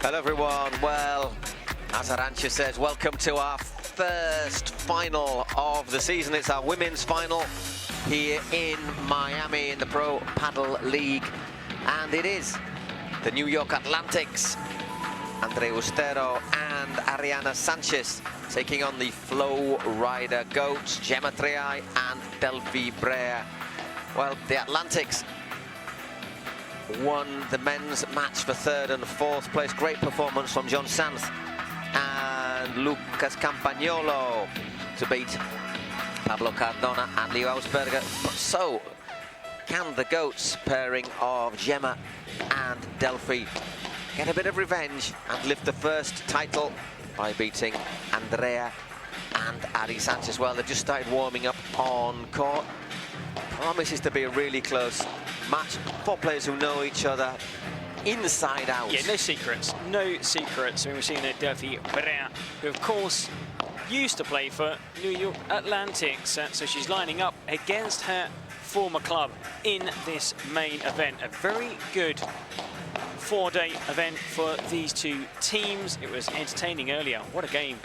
Hello everyone. Well, as Sanchez says, welcome to our first final of the season. It's our women's final here in Miami in the Pro Padel League. And it is the New York Atlantics, Andrea Ustero and Sanchez taking on the Flowrida Goats, Gemma, Triay and Delfi, Brea. Well, the Atlantics won the men's match for third and fourth place. Great performance from John Sanz and Lucas Campagnolo to beat Pablo Cardona and Leo Ausberger. But so can the Goats pairing of Gemma and Delfi get a bit of revenge and lift the first title by beating Andrea and Sanchez? Well, they've just started warming up on court. Promises to be a really close match. Four players who know each other inside out. Yeah, no secrets. No secrets. I mean, we're seeing Delfi Brea, who of course used to play for New York Atlantics. So she's lining up against her former club in this main event. A very good four-day event for these two teams. It was entertaining earlier. What a game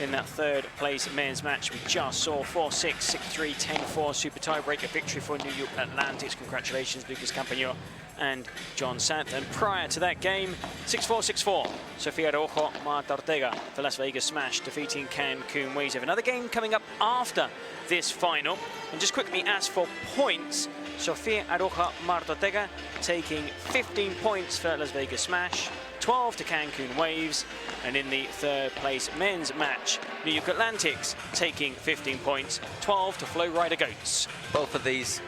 in that third place men's match we just saw. 4-6, 6-3, 10-4 super tiebreak, a victory for New York Atlantics. Congratulations, Lucas Campagnolo and John Sanz. And prior to that game, 6-4, 6-4, Sofia Rojo, Marta Ortega for Las Vegas Smash, defeating Cancun Waves. Another game coming up after this final. And just quickly, as for points, Sofia Aroja, Marta Ortega taking 15 points for Las Vegas Smash, 12 to Cancun Waves, and in the third place men's match, New York Atlantics taking 15 points, 12 to Flowrida Goats. Both of these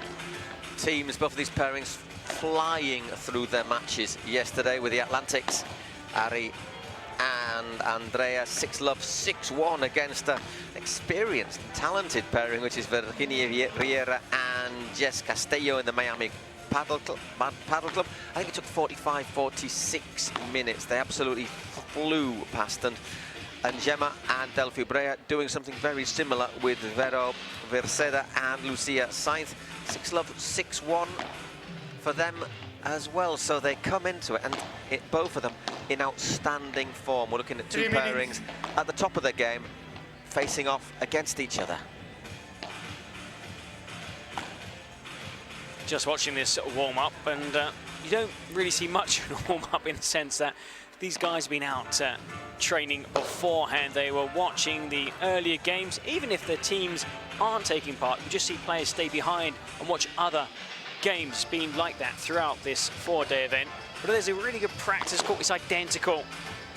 teams, both of these pairings flying through their matches yesterday with the Atlantics. Ari and Andrea 6-love, 6-1 against an experienced, talented pairing, which is Virginia Riera and Jess Castillo in the Miami Padel Club. I think it took 45, 46 minutes. They absolutely flew past. And Gemma and Delfi Brea doing something very similar with Vero Verseda and Lucia Sainz. 6-love, 6-1 for them as well. So they come into it, and both of them in outstanding form. We're looking at two pairings at the top of their game, facing off against each other. Just watching this warm-up, and you don't really see much of a warm-up in the sense that these guys have been out training beforehand. They were watching the earlier games. Even if the teams aren't taking part, you just see players stay behind and watch other games. It's been like that throughout this four-day event. But there's a really good practice court. It's identical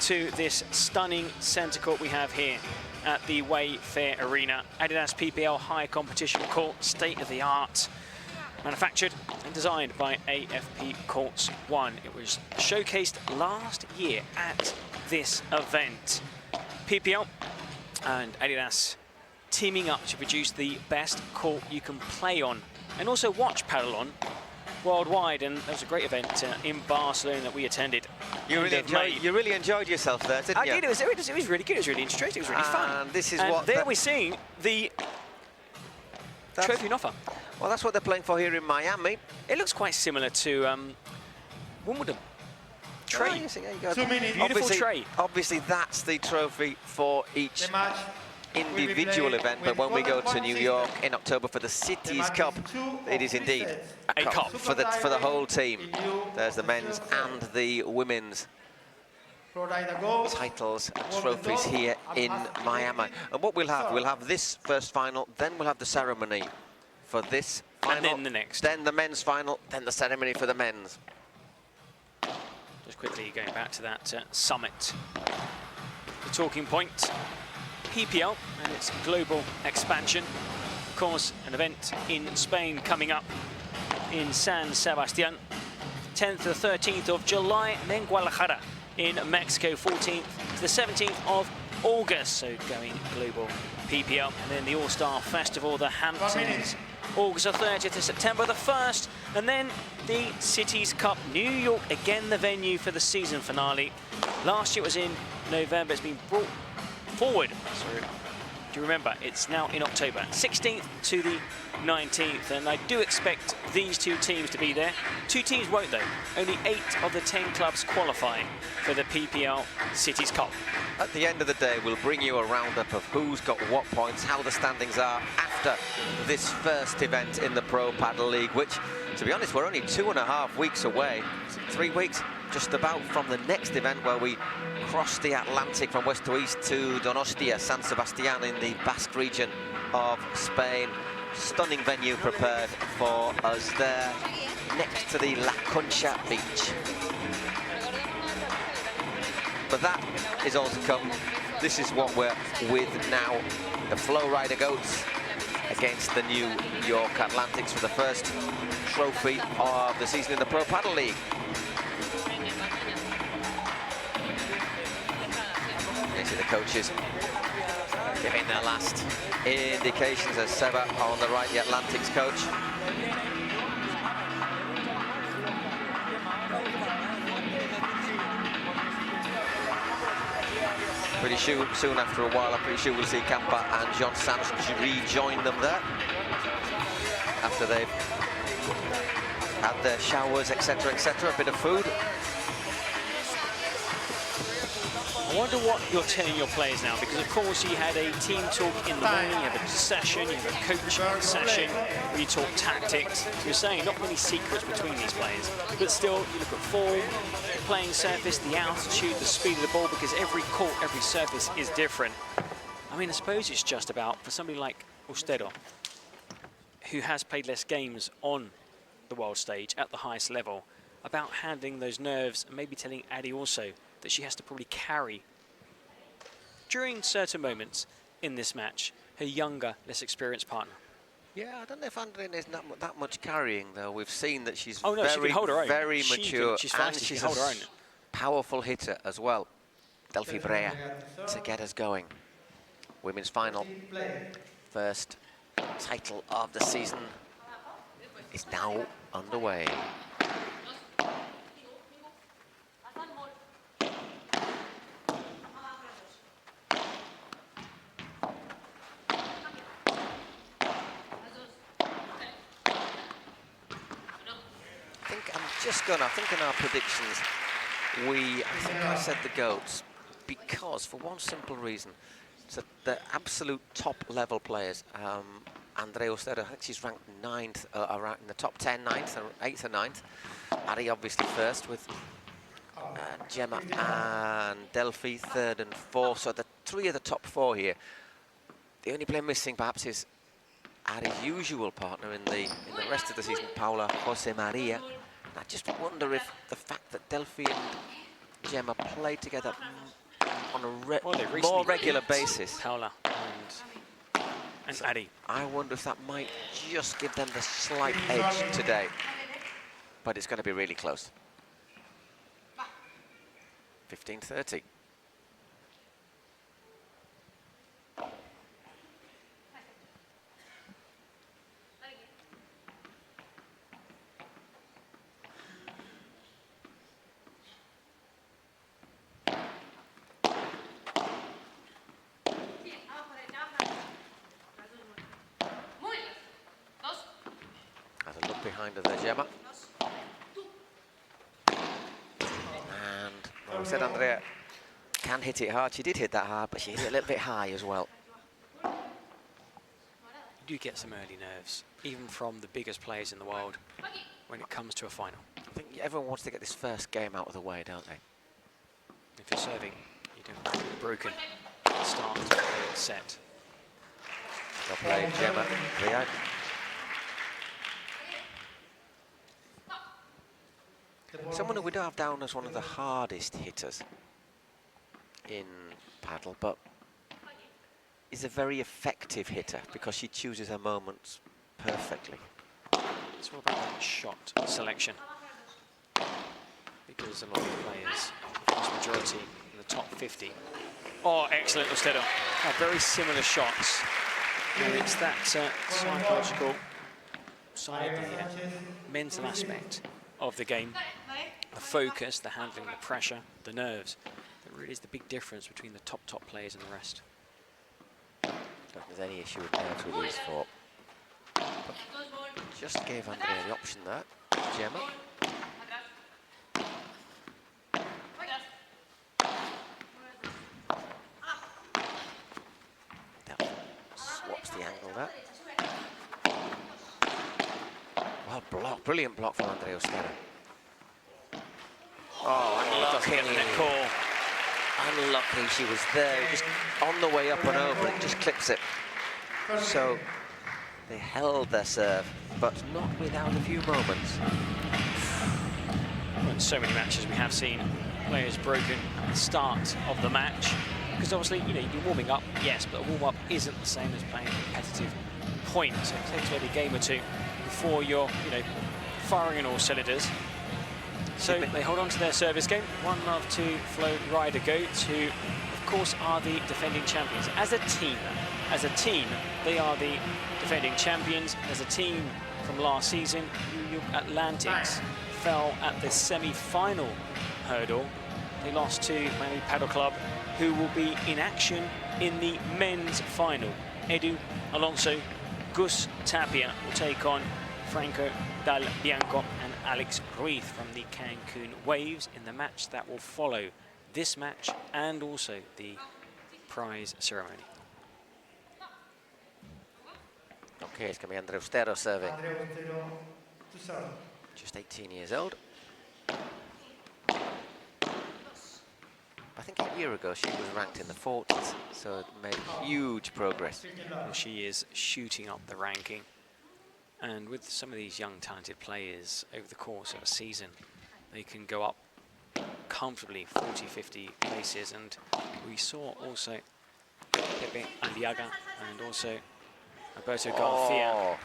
to this stunning center court we have here at the Wayfair Arena. Adidas PPL high competition court, state-of-the-art. Manufactured and designed by AFP Courts 1. It was showcased last year at this event. PPL and Adidas teaming up to produce the best court you can play on and also watch padel on worldwide. And that was a great event in Barcelona that we attended. You really enjoyed yourself there, didn't you? I did. It was really good. It was really interesting. It was really fun. And this is and what there we're seeing the trophy offer. Well, that's what they're playing for here in Miami. It looks quite similar to Wimbledon. Tray. Oh, yes, there you go. Beautiful tray. Obviously, that's the trophy for each individual event, but when we go to New York in October for the Cities Cup, it is indeed a cup for the whole team. There's the men's and the women's titles and trophies here in Miami. And what we'll have this first final, then we'll have the ceremony for this final, and then the next. Then the men's final, then the ceremony for the men's. Just quickly going back to that summit. The talking point, PPL and its global expansion. Of course, an event in Spain coming up in San Sebastian, 10th to the 13th of July, and then Guadalajara in Mexico, 14th to the 17th of August. So going global PPL, and then the All-Star Festival, the Hamptons, August the 30th to September the 1st, and then the Cities Cup, New York, again the venue for the season finale. Last year it was in November. It's been brought forward you remember, it's now in October, 16th to the 19th, and I do expect these two teams to be there. Two teams won't, though. Only 8 of the 10 clubs qualify for the PPL Cities Cup. At the end of the day, we'll bring you a roundup of who's got what points, how the standings are after this first event in the Pro Padel League, which, to be honest, we're only 2.5 weeks away, 3 weeks, just about, from the next event where we cross the Atlantic from west to east to Donostia, San Sebastian in the Basque region of Spain. Stunning venue prepared for us there, next to the La Concha beach. But that is all to come. This is what we're with now. The Flowrida Goats against the New York Atlantics for the first trophy of the season in the Pro Padel League. You see the coaches giving their last indications as Seba on the right, the Atlantics coach. Pretty sure soon after a while, I'm pretty sure we'll see Campa and John Sanchez rejoin them there after they've had their showers, etc., etc., a bit of food. I wonder what you're telling your players now, because of course you had a team talk in the morning, you have a session, you have a coaching session where you talk tactics. You're saying not many secrets between these players, but still you look at form, the playing surface, the altitude, the speed of the ball, because every court, every surface is different. I mean, I suppose it's just about, for somebody like Ustero, who has played less games on the world stage at the highest level, about handling those nerves and maybe telling Addy also that she has to probably carry, during certain moments in this match, her younger, less experienced partner. Yeah, I don't know if Andrea is that much carrying, though. We've seen that she's she can hold her own. very mature, she's and feisty, she's hold her a own. powerful hitter as well. Delfi Brea to get us going. Women's final, first title of the season is now underway. I think in our predictions, I think I said the Goats, because for one simple reason, so the absolute top level players, Andrea Ustero, I think she's ranked 9th, around in the top 10, 9th, or 8th or 9th. Ari obviously first with Gemma and Delfi 3rd and 4th, so the 3 of the top 4 here. The only player missing perhaps is Ari's usual partner in the rest of the season, Paula Jose Maria. I just wonder if the fact that Delfi and Gemma play together on a more regular basis. Paula and So Addy. I wonder if that might just give them the slight edge today. But it's going to be really close. 15:30. Behind her there, Gemma. And well, we said Andrea can hit it hard. She did hit that hard, but she hit it a little bit high as well. You do get some early nerves, even from the biggest players in the world, when it comes to a final. I think everyone wants to get this first game out of the way, don't they? If you're serving, you don't want to be broken at the start of the set. Well played, Gemma. Triay. Someone who we don't have down as one of the hardest hitters in paddle, but is a very effective hitter because she chooses her moments perfectly. It's all about that shot selection, because a lot of players, the vast majority in the top 50. Oh, excellent, Ustero. Very similar shots. And it's that psychological side, the mental aspect of the game, the focus, the handling, the pressure, the nerves, that really is the big difference between the top players and the rest. don't think there's any issue with nerves with these four. But just gave Andrea the option there. Gemma. Delfi swaps the angle there. Well, block, brilliant block from Andrea Ustero. Oh, unlucky. Unlucky she was there, just on the way up and over, it just clips it. So they held their serve, but not without a few moments. In so many matches we have seen players broken at the start of the match, because obviously, you know, you've been warming up, yes, but a warm-up isn't the same as playing a competitive point. So it takes maybe a game or two before you're, you know, firing on all cylinders. So they hold on to their service game. 1-love to Flowrida Goats, who, of course, are the defending champions. As a team, they are the defending champions. As a team from last season, New York Atlantics fell at the semi-final hurdle. They lost to Miami Padel Club, who will be in action in the men's final. Edu Alonso, Gus Tapia will take on Franco Dal Bianco and Alex Ruiz from the Cancun Waves in the match that will follow this match and also the prize ceremony. Okay, it's going to be Andrea Ustero serving. Just 18 years old. I think a year ago she was ranked in the 40s, so it made huge progress. Well, she is shooting up the ranking. And with some of these young, talented players over the course of a season, they can go up comfortably 40, 50 places. And we saw also Pepe Aliaga and also Alberto Garcia,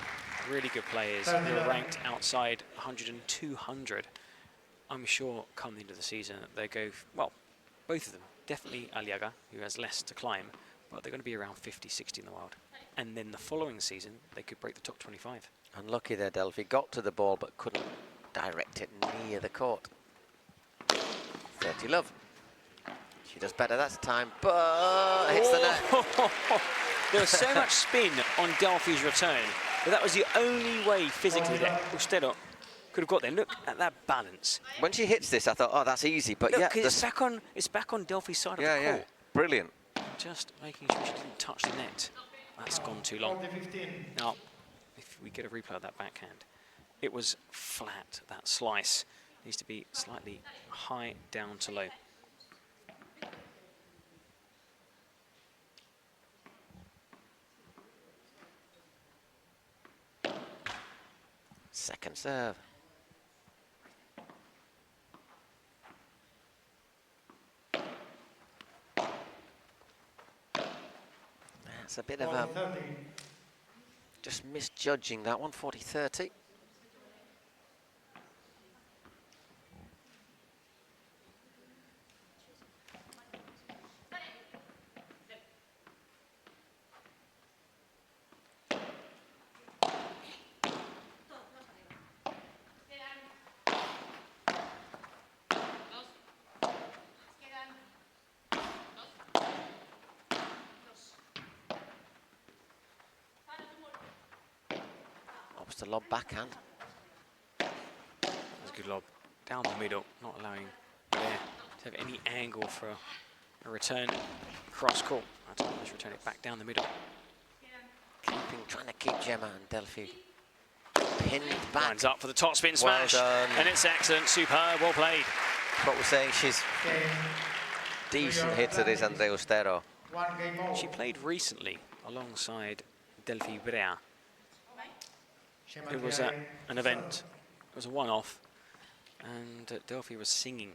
really good players who are ranked outside 100 and 200. I'm sure come the end of the season they go, well, both of them, definitely Aliaga, who has less to climb, but they're going to be around 50, 60 in the world. And then the following season, they could break the top 25. Unlucky there, Delfi. Got to the ball, but couldn't direct it near the court. 30 love. She does better that time, but hits the net. There was so much spin on Delfi's return, but that was the only way physically that Ustero could have got there. Look at that balance. When she hits this, I thought, oh, that's easy, but look, yeah. It's back on Delfi's side of the court. Yeah, brilliant. Just making sure she didn't touch the net. That's gone too long. Now, if we get a replay of that backhand, it was flat, that slice. Needs to be slightly high down to low. Second serve. That's a bit of a just misjudging that one. 40-30. The lob backhand. That's a good lob down the middle, not allowing Brea to have any angle for a return cross court. Let's return it back down the middle. Trying to keep Gemma and Delfi pinned back. Lines up for the top spin smash, and it's excellent, superb, well played. What we're saying, she's decent hitter, this Andrea Ustero. She played recently alongside Delfi Brea. It was an event, it was a one-off, and Delfi was singing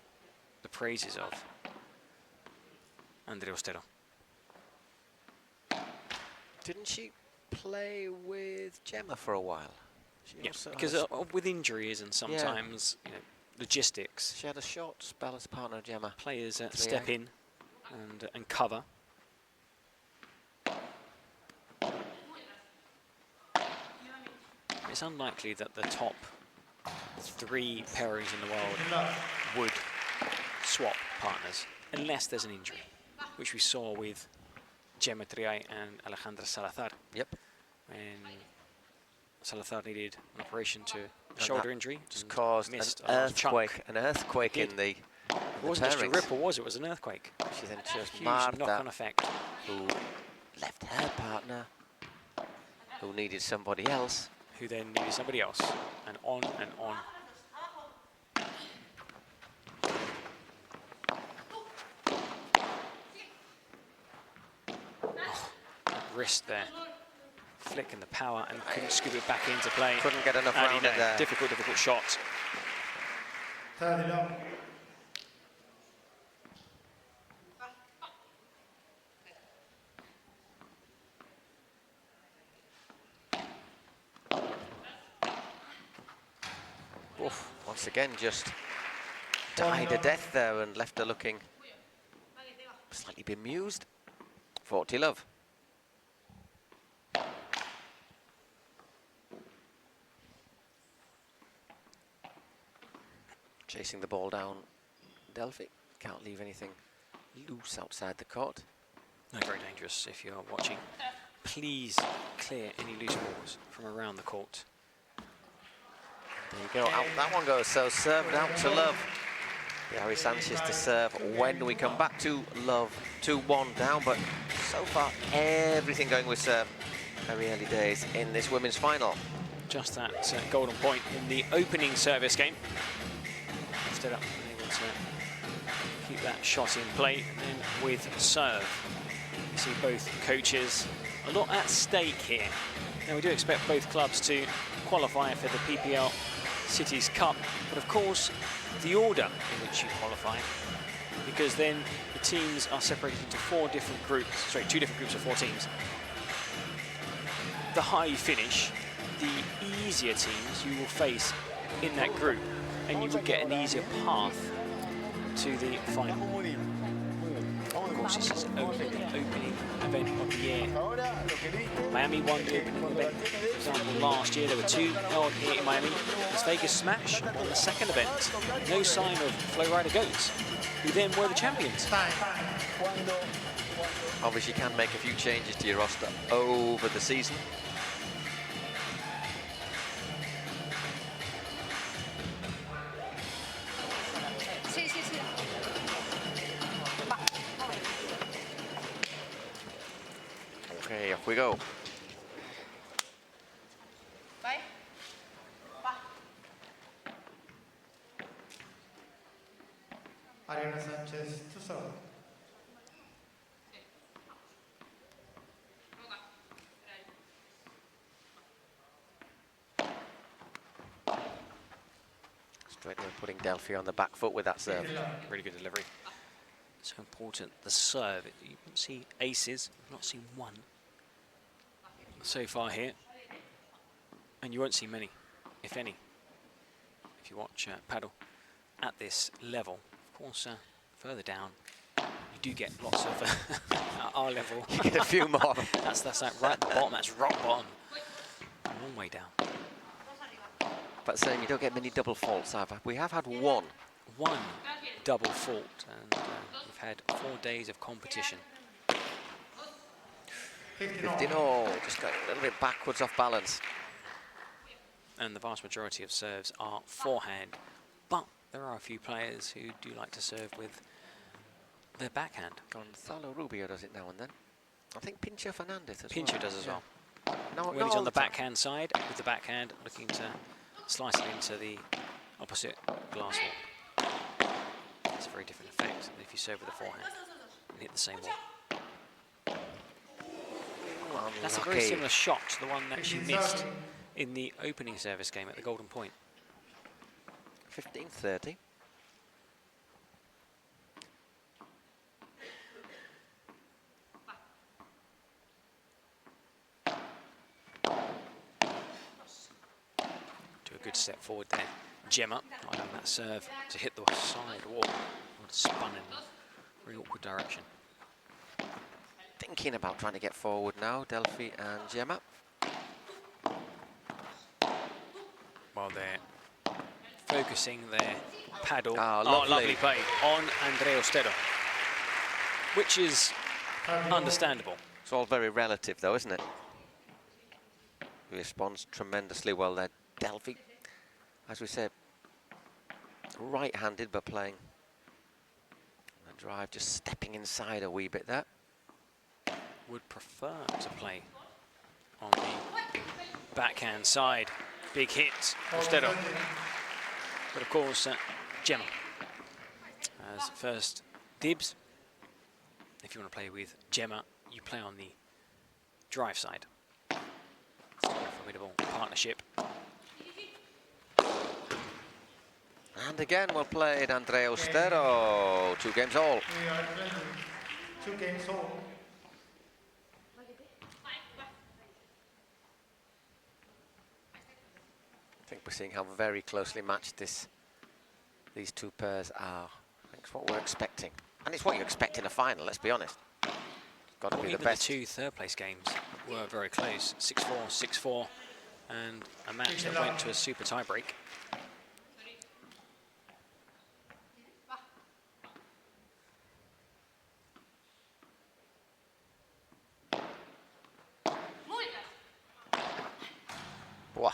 the praises of Andrea Ustero. Didn't she play with Gemma for a while? Yeah, because with injuries and sometimes you know, logistics. She had a short spell as partner of Gemma. Players step in and cover. It's unlikely that the top 3 pairings in the world would swap partners unless there's an injury, which we saw with Gemma, Triay and Alejandra Salazar. Yep. And Salazar needed an operation to a shoulder injury. Just caused an missed a large earthquake in the It wasn't just a ripple, was it? It was an earthquake. She then chose Huge Marta, knock-on effect. who left her partner, who needed somebody else. Who then needed somebody else. And on and on. Oh, that wrist there. Flicking the power and couldn't scoop it back into play. Couldn't get enough round it there. Difficult shot. Oof, once again, just died a death there and left her looking slightly bemused. 40 love. Chasing the ball down, Delfi. Can't leave anything loose outside the court. No, very dangerous if you're watching. Please clear any loose balls from around the court. There you go, out that one goes, so served out to Love. Brea Sanchez to serve when we come back to Love. 2-1 down, but so far everything going with serve. Very early days in this women's final. Just that golden point in the opening service game. Instead of able to keep that shot in play, and then with serve. You see both coaches, a lot at stake here. Now we do expect both clubs to qualify for the PPL Cities Cup, but of course the order in which you qualify, because then the teams are separated into two different groups of 4 teams. The higher you finish, the easier teams you will face in that group, and you will get an easier path to the final. Of course, this is the opening event of the year. Miami won the opening event, for example, last year. There were 2 held here in Miami. Las Vegas Smash won the second event. No sign of Flowrida Goats, who then were the champions. Obviously, you can make a few changes to your roster over the season. Okay, off we go. Sanchez to serve. Straight away putting Delfi on the back foot with that serve. Really good delivery. So important, the serve. You can see aces. We've not seen one so far here. And you won't see many, if any, if you watch paddle at this level. Of course, further down, you do get lots of at our level. You get a few more. that's like right at the bottom. That's rock bottom. A long way down. But saying you don't get many double faults either. We have had one double fault, and we've had 4 days of competition. 15 all, just going a little bit backwards off balance. And the vast majority of serves are forehand, but there are a few players who do like to serve with their backhand. Gonzalo Rubio does it now and then. I think Pincho Fernandez as Pincho well. does as well. No, when he's on the backhand side, with the backhand, looking to slice it into the opposite glass wall. It's a very different effect than if you serve with the forehand and hit the same wall. That's a very similar shot to the one that she missed in the opening service game at the Golden Point. 15-30. Do a good step forward there. Gemma, allowing that serve to hit the side wall. Would spun in a very awkward direction. Thinking about trying to get forward now, Delfi and Gemma. While they're focusing their paddle. Oh, lovely play on Andrea Ustero, which is understandable. It's all very relative, though, isn't it? He responds tremendously well there. Delfi, as we said, right-handed, but playing the drive, just stepping inside a wee bit there. Would prefer to play on the backhand side. Big hit, Ustero. But of course, Gemma as first dibs. If you want to play with Gemma, you play on the drive side. It's a formidable partnership. And again, well played, Andrea Ustero. 2 games all. We are playing 2 games all. I think we're seeing how very closely matched these 2 pairs are. I think it's what we're expecting. And it's what you expect in a final, let's be honest. It's got to be the best. The 2 third-place games were very close. 6-4, 6-4, and a match that went to a super tiebreak. Wow.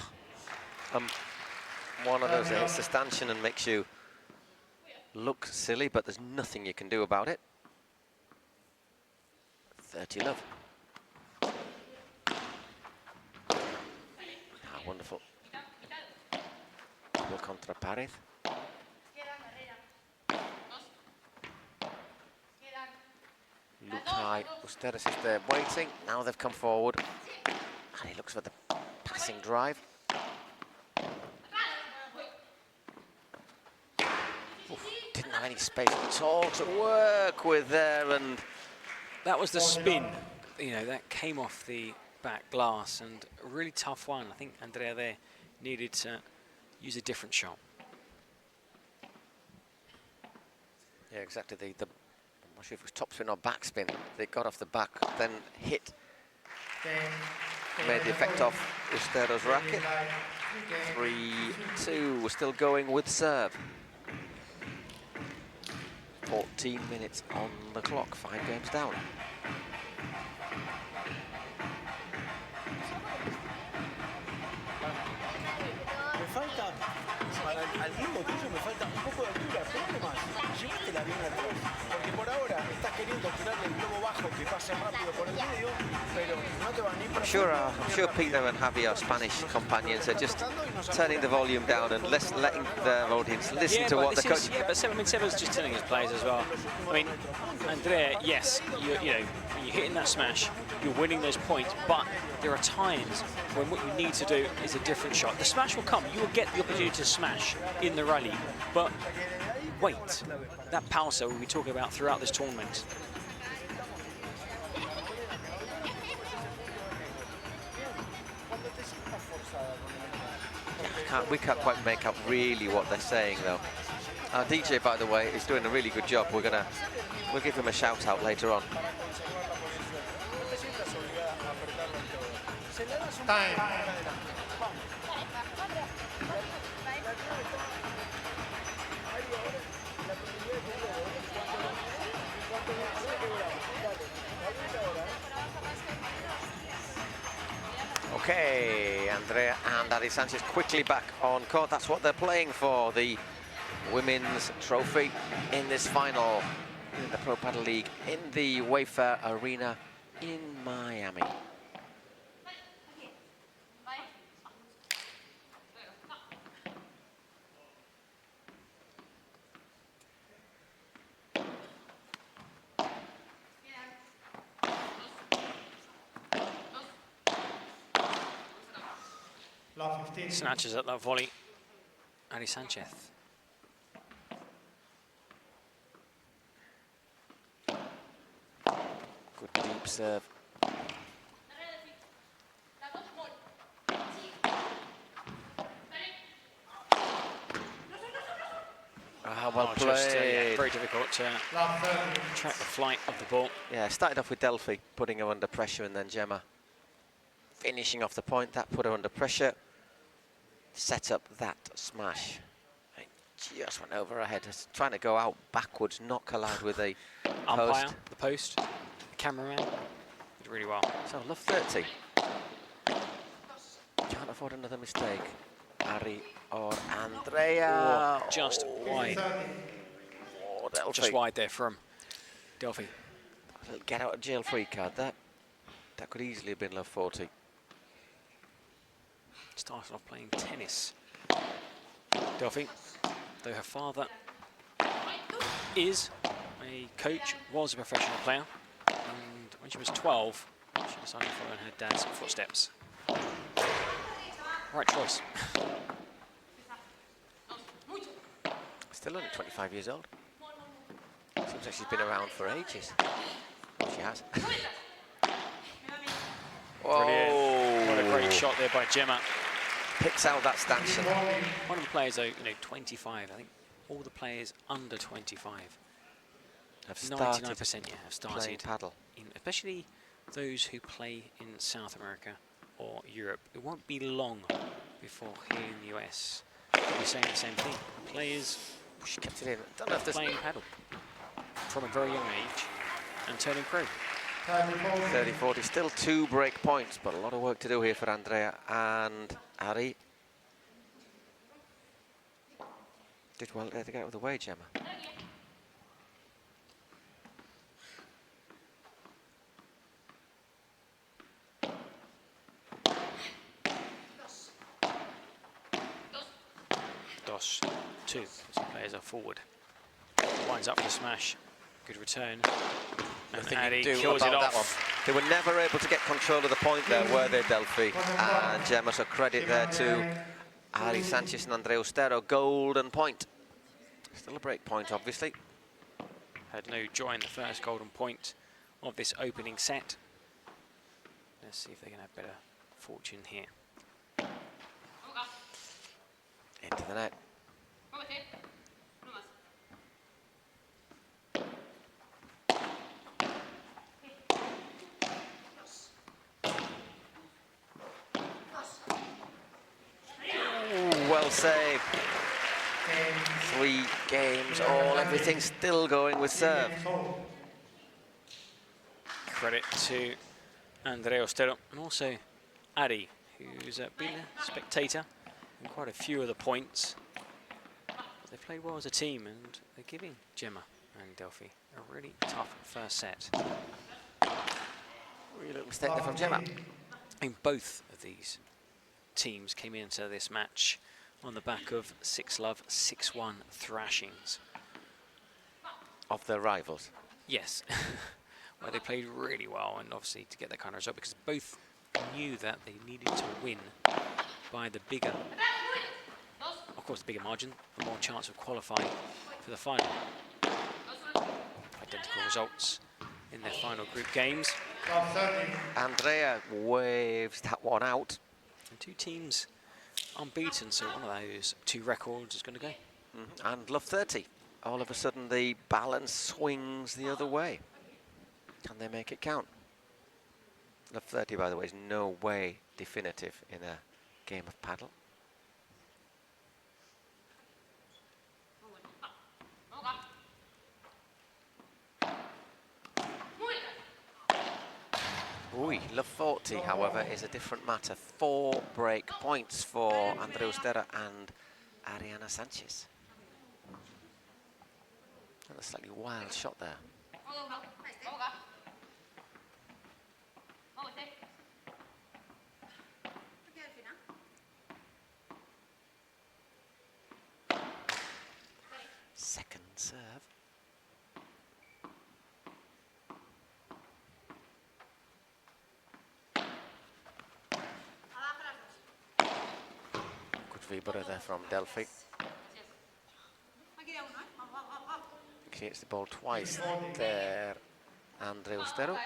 One of those that hits the stanchion and makes you look silly, but there's nothing you can do about it. 30 love. Ah, wonderful. Double contra pared. Look high. Ustero is there waiting. Now they've come forward. And he looks for the passing drive. Oof, didn't have any space at all to work with there, and that was the spin. You know, that came off the back glass, and a really tough one. I think Andrea there needed to use a different shot. Yeah, exactly. I'm not sure if it was topspin or backspin. They got off the back, then hit. Made the effect off Ustero's racket. 3-2. We're still going with serve. 14 minutes on the clock. 5 games down. Me falta, al ritmo tuyo me falta un poco de altura, pero no más. Llévatela bien atrás, porque por ahora estás queriendo tirarle el globo bajo que pase rápido por el medio, pero no te va ni para. I'm sure Peter and Javier, our Spanish companions, are just turning the volume down and letting their audience listen to what the coach. Yeah, but Seba's just telling his players as well. I mean, Andrea, yes, you know, when you're hitting that smash, you're winning those points, but there are times when what you need to do is a different shot. The smash will come. You will get the opportunity to smash in the rally, but wait, that power cell we'll be talking about throughout this tournament. We can't quite make out really what they're saying, though. Our DJ, by the way, is doing a really good job. We'll give him a shout out later on. Time. Okay, Andrea and Sánchez quickly back on court. That's what they're playing for, the women's trophy in this final in the Pro Padel League in the Wayfair Arena in Miami. Snatches at that volley. Sanchez. Good deep serve. Well played. Very difficult to track the flight of the ball. Yeah, started off with Delfi, putting her under pressure, and then Gemma finishing off the point. That put her under pressure. Set up that smash. It just went over her head. It's trying to go out backwards, not collide with the umpire, post. the post, the cameraman. really well. So love 30. Can't afford another mistake. Ari or Andrea. Oh, just wide. Oh, Delfi. Just wide there from Delfi. A little get out of jail free card. That could easily have been love 40. Started off playing tennis. Delfi, though her father is a coach, was a professional player, and when she was 12, she decided to follow in her dad's footsteps. Right choice. Still only 25 years old. Seems like she's been around for ages. She has. Brilliant. What a great shot there by Gemma. Picks out that stanchion. One of the players, though, 25. I think all the players under 25 Have started 99% have playing started, paddle. especially those who play in South America or Europe. It won't be long before here in the US we'll be saying the same thing. Players She kept it in. Don't know if there's playing paddle from a very young age and turning pro. 30-40. Still 2 break points, but a lot of work to do here for Andrea and Ari. Did well there to get out of the way, Gemma. Dos, 2. So players are forward. Winds up for the smash. Good return. And Nothing Ari you can do kills it about that off. one. They were never able to get control of the point there, were they, Delfi? And Gemma, so credit there to Ali Sanchez and Andrea Ustero. Golden point. Still a break point, obviously. Had no joy in the first golden point of this opening set. Let's see if they can have better fortune here. Into the net. Ooh, well saved. 3 games all, everything still going with serve. Credit to Andrea Ustero and also Ari, who's been a spectator in quite a few of the points. They played well as a team and they're giving Gemma and Delfi a really tough first set. Really little mistake there from Gemma. In both of these teams came into this match on the back of 6-love, 6-1 thrashings. Of their rivals. Yes, where they played really well and obviously to get that kind of result because both knew that they needed to win by the bigger, of course the bigger margin, the more chance of qualifying for the final. Identical results in their final group games. Andrea waves that one out. And 2 teams unbeaten, so one of those 2 records is going to go. And love 30. All of a sudden the balance swings the other way. Can they make it count? Love 30, by the way, is no way definitive in a game of paddle. Ui, love 40, however, is a different matter. 4 break points for Andrea Ustero and Ariana Sanchez. And a slightly wild shot there. Second serve. Good vibra there from Delfi. Creates the ball twice there, Andrea Ustero.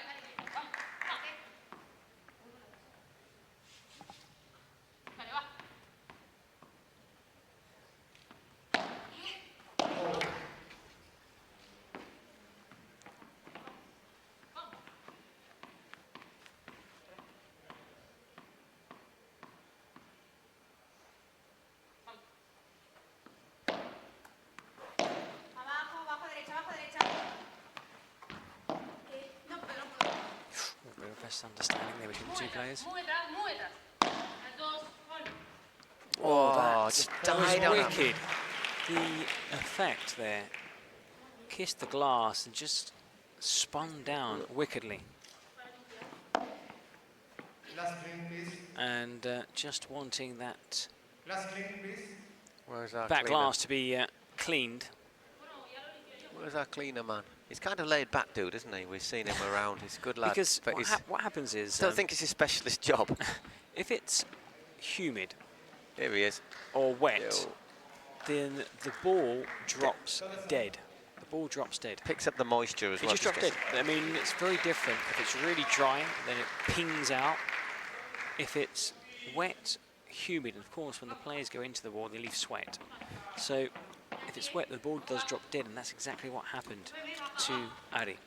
misunderstanding there between the two players. Oh, that just was died on him. wicked. The effect there. Kissed the glass and just spun down wickedly. Last clean, please. And just wanting that Last clean, please. Where's our back cleaner? glass to be cleaned. Where's our cleaner, man? He's kind of laid back dude, isn't he? We've seen him around. He's a good lad. Because but what happens is... I don't think it's his specialist job. if it's humid Here he is. or wet, Yo. then the ball drops dead. The ball drops dead. Picks up the moisture as It well. just drops dead. I mean, it's very different. If it's really dry, then it pings out. If it's wet, humid, and of course, when the players go into the ball, they leave sweat. So, if it's wet, the ball does drop dead, and that's exactly what happened to Ari.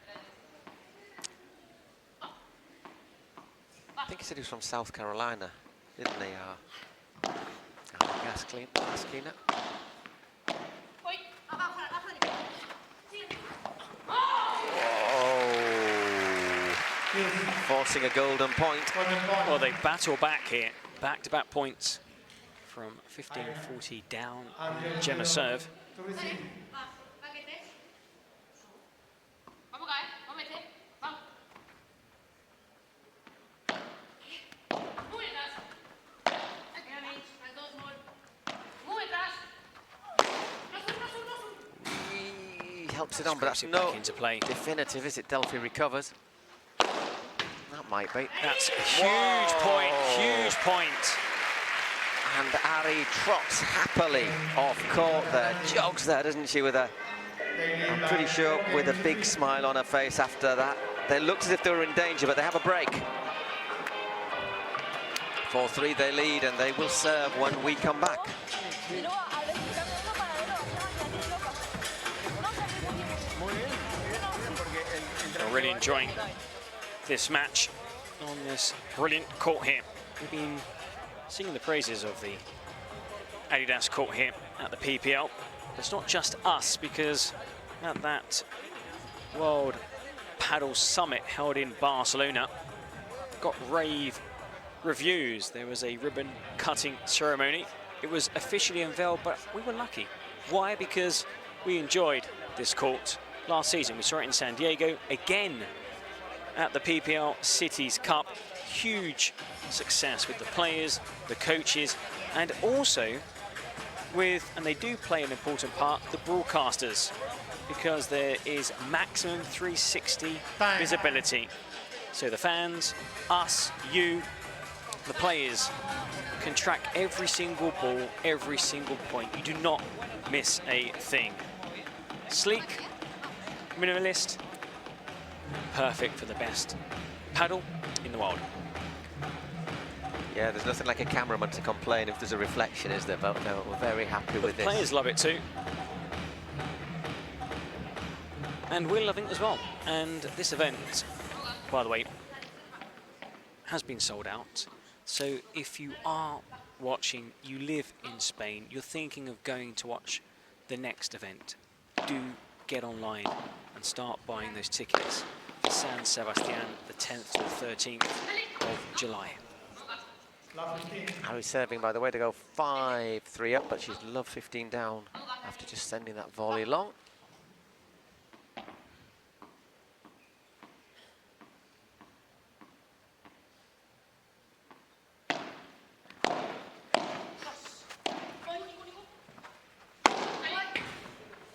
I think he said he was from South Carolina, didn't he? Gas cleaner. Forcing a golden point. Well, they battle back here. Back-to-back points from 15-40 down on Gemma serve. To receive. He helps it on, but that's Scrapes it no back into play. definitive, is it? Delfi recovers. That might be. That's a huge point, huge point. And Ari trots happily off court there, jogs there, doesn't she, with a, I'm pretty sure, with a big smile on her face after that. They looked as if they were in danger, but they have a break. 4-3 they lead, and they will serve when we come back. I'm really enjoying this match on this brilliant court here. We've been singing the praises of the Adidas court here at the PPL. It's not just us, because at that World Padel Summit held in Barcelona, got rave reviews. There was a ribbon cutting ceremony. It was officially unveiled, but we were lucky. Why? Because we enjoyed this court last season. We saw it in San Diego, again at the PPL Cities Cup. Huge success with the players, the coaches, and also with, and they do play an important part, the broadcasters, because there is maximum 360 visibility. So the fans, us, you, the players can track every single ball, every single point. You do not miss a thing. Sleek, minimalist, perfect for the best paddle in the world. Yeah, there's nothing like a cameraman to complain if there's a reflection, is there? But no, we're very happy with this. Players love it too. And we're loving it as well. And this event, by the way, has been sold out. So if you are watching, you live in Spain, you're thinking of going to watch the next event, do get online and start buying those tickets for San Sebastian, the 10th to the 13th of July. Harry's serving, by the way, to go 5-3 up, but she's love 15 down after just sending that volley long.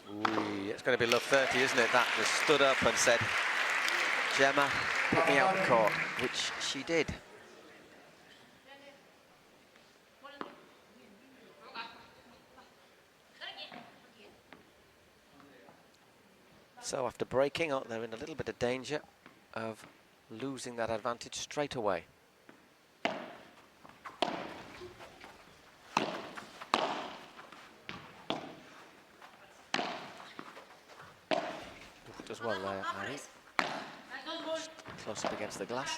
Ooh, it's going to be love 30, isn't it? That just stood up and said, Gemma, put me out the court, which she did. So after breaking up, they're in a little bit of danger of losing that advantage straight away. Does well there, Harry. Close up against the glass.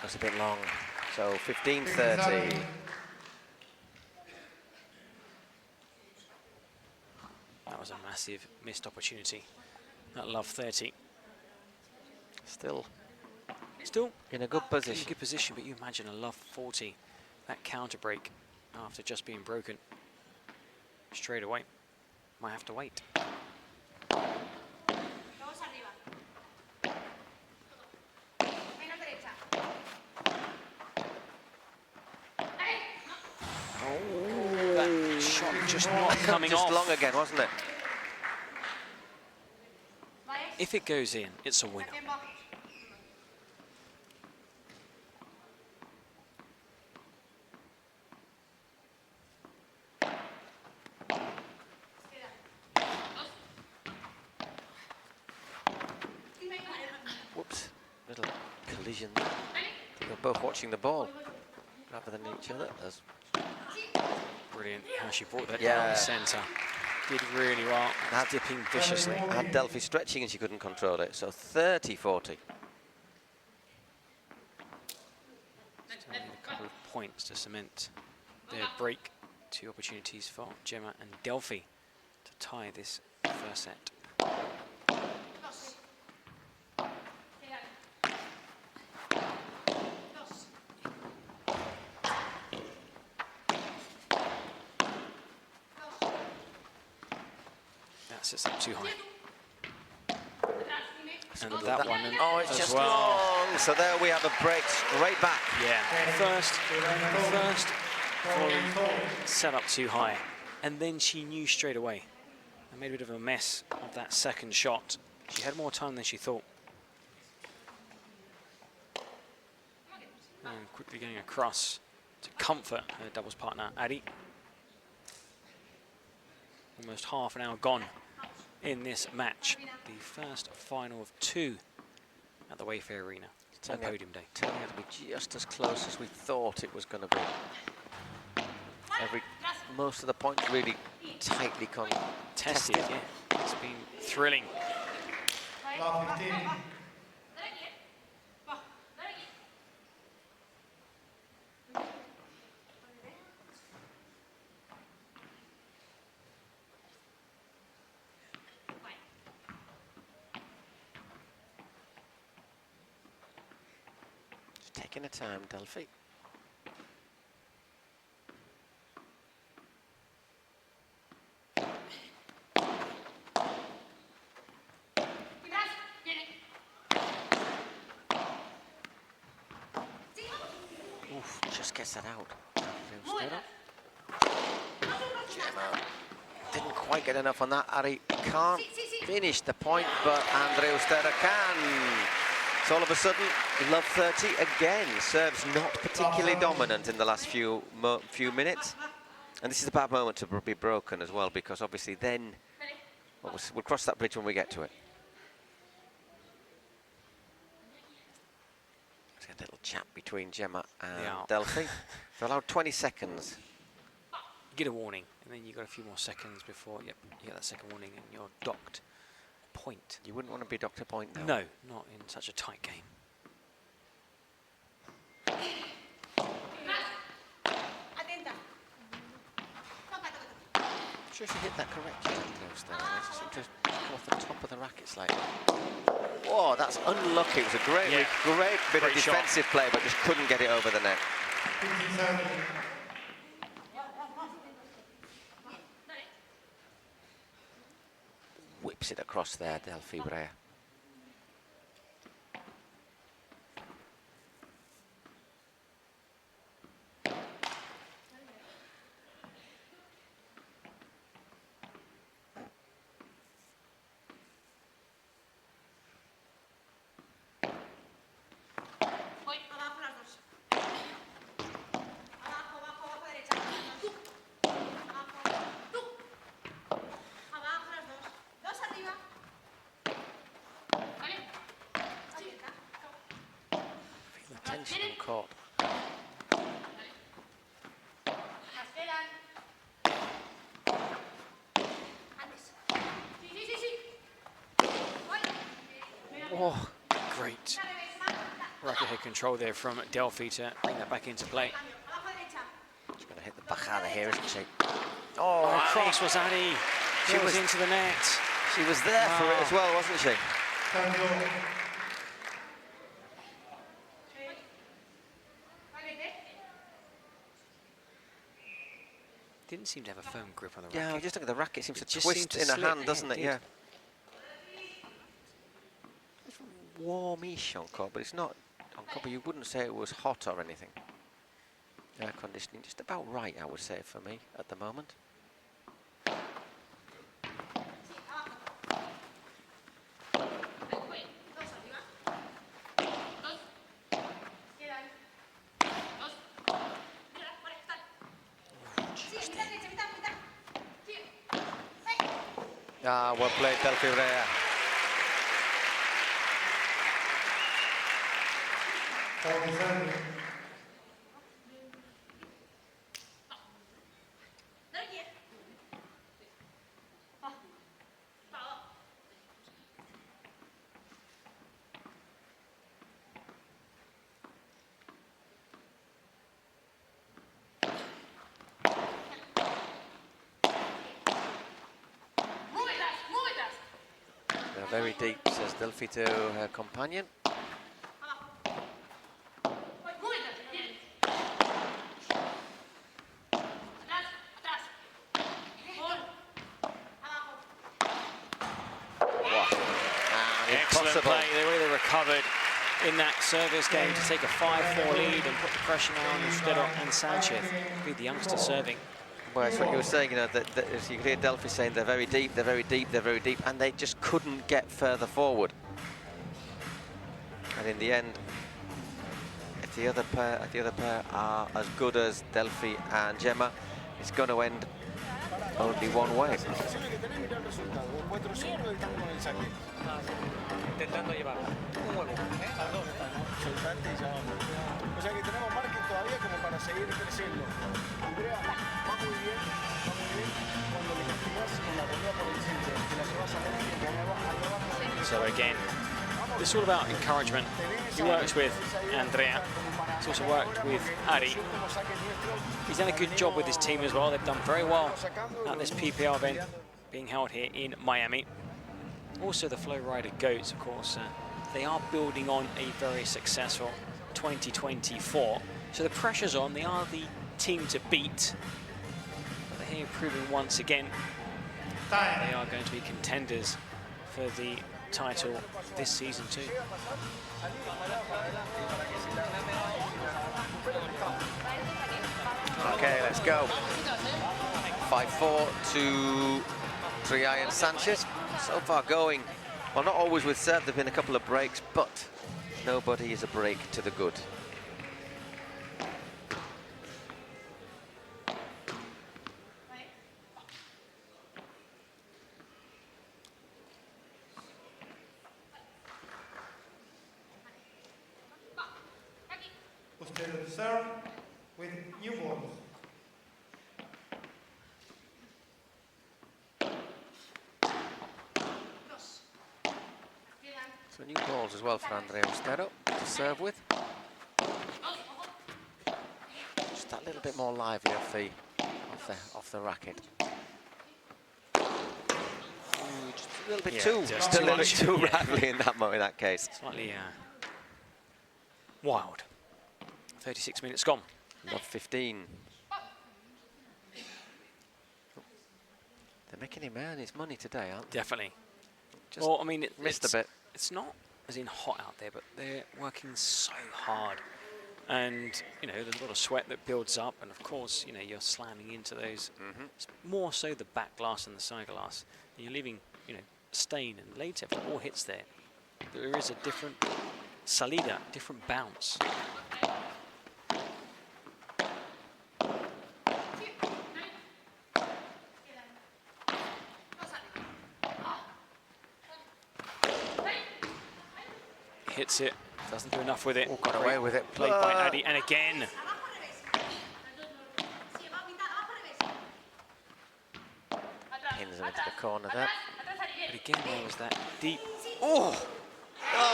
That's a bit long. So 15-30. was a massive missed opportunity. That love 30. Still Still in a good in a position. good position, but you imagine a love 40, that counter break after just being broken straight away. Might have to wait. That shot just not coming Just off. long again, wasn't it? If it goes in, it's a winner. Whoops, little collision there. They were both watching the ball rather than each other. Brilliant how she brought that Yeah. down the centre. Did really well. That's Dipping viciously. Had Delfi stretching and she couldn't control it. So 30-40. Still need a couple of points to cement their break. 2 opportunities for Gemma and Delfi to tie this first set. That sits up too high. And that one Oh, it's as just well. long. So there we have a break straight back. Yeah, first volley set up too high, and then she knew straight away and made a bit of a mess of that second shot. She had more time than she thought. And quickly getting across to comfort her doubles partner, Adi. Almost half an hour gone in this match. The first final of 2 at the Wayfair Arena on podium day. Turning out to be just as close as we thought it was going to be. Most of the points really tightly Tested, contested. yeah. It's been thrilling. Love 15. Just taking her time, Delfi. Oof, just gets that out. Ustero. Gemma didn't quite get enough on that. Ari can't finish the point, but Andrea Ustero can. So all of a sudden, love 30 again. Serves not particularly dominant in the last few minutes. And this is a bad moment to be broken as well, because obviously then, well, we'll cross that bridge when we get to it. Let's get a little chat between Gemma and Yeah. Delfi. They're allowed 20 seconds. You get a warning, and then you got a few more seconds before, yep, you get that second warning and you're docked a point. You wouldn't want to be docked a point now. No, not in such a tight game. I'm sure if you hit that correctly, Andrea Ustero. It seemed to come off the top of the racket slightly. Whoa, that's unlucky. It was a great bit Great of shot. defensive play, but just couldn't get it over the net. 57. Whips it across there, Delfi Brea. Feel the tension on court. Oh, great racket head control there from Delfi to bring that back into play. She's going to hit the bajada here, isn't she? Oh, Oh, cross was Adi. She was was into the net. She was there for it as well, wasn't she? Cambio. Didn't seem to have a firm grip on the Yeah, racket. just look at the racket. Seems It to just twist seemed to in her slip. hand, doesn't Yeah, it? it Yeah. did. It's warmish on court, but it's not on court. But you wouldn't say it was hot or anything. Air conditioning, just about right, I would say, for me at the moment. Ah, well played, Delfi Brea. They're very deep, says Delfi to her companion. Excellent play. They really recovered in that service game to take a 5-4 lead and put the pressure now on Ustero and Sanchez. Be the youngster serving. Well, that's what you were saying, you know, that as you could hear Delfi saying they're very deep, they're very deep, they're very deep, and they just couldn't get further forward. And in the end, if the other pair are as good as Delfi and Gemma, it's going to end only one way. Intentando llevar un huevo. Soltante y ya vamos. O sea que tenemos margen todavía como para seguir creciendo. Andrea va muy bien cuando le castigas con la pelea por el centro, que la llevas a la línea, que allá abajo. So again, it's all about encouragement. He works with Andrea. He's also worked with Ari. He's done a good job with his team as well. They've done very well at this PPL event being held here in Miami. Also the Flowrida Goats, of course, they are building on a very successful 2024. So the pressure's on, they are the team to beat. But they're here proving once again they are going to be contenders for the title this season too. Okay, let's go. 5-4 to Triay and Sanchez. So far going, well, not always with serve, there've been a couple of breaks, but nobody is a break to the good. Ustero to serve with new balls. So new balls as well for Andrea Ustero to serve with. Just that little bit more lively off the racket. Ooh, just a little bit just too, too much. too Yeah. lively in that case. Slightly wild. 36 minutes gone. Love 15. They're making him earn his money today, aren't they? Definitely. Just well, I mean, missed a bit. It's not as in hot out there, but they're working so hard. And, you know, there's a lot of sweat that builds up. And, of course, you know, you're slamming into those. It's more so the back glass and the side glass. And you're leaving, you know, stain and later. If the ball hits there, there is a different salida, different bounce. Hits it, doesn't do enough with it. Oh, got away with it. Played by Addy, and again. Pins him into the corner there. But again, there was that deep. Oh!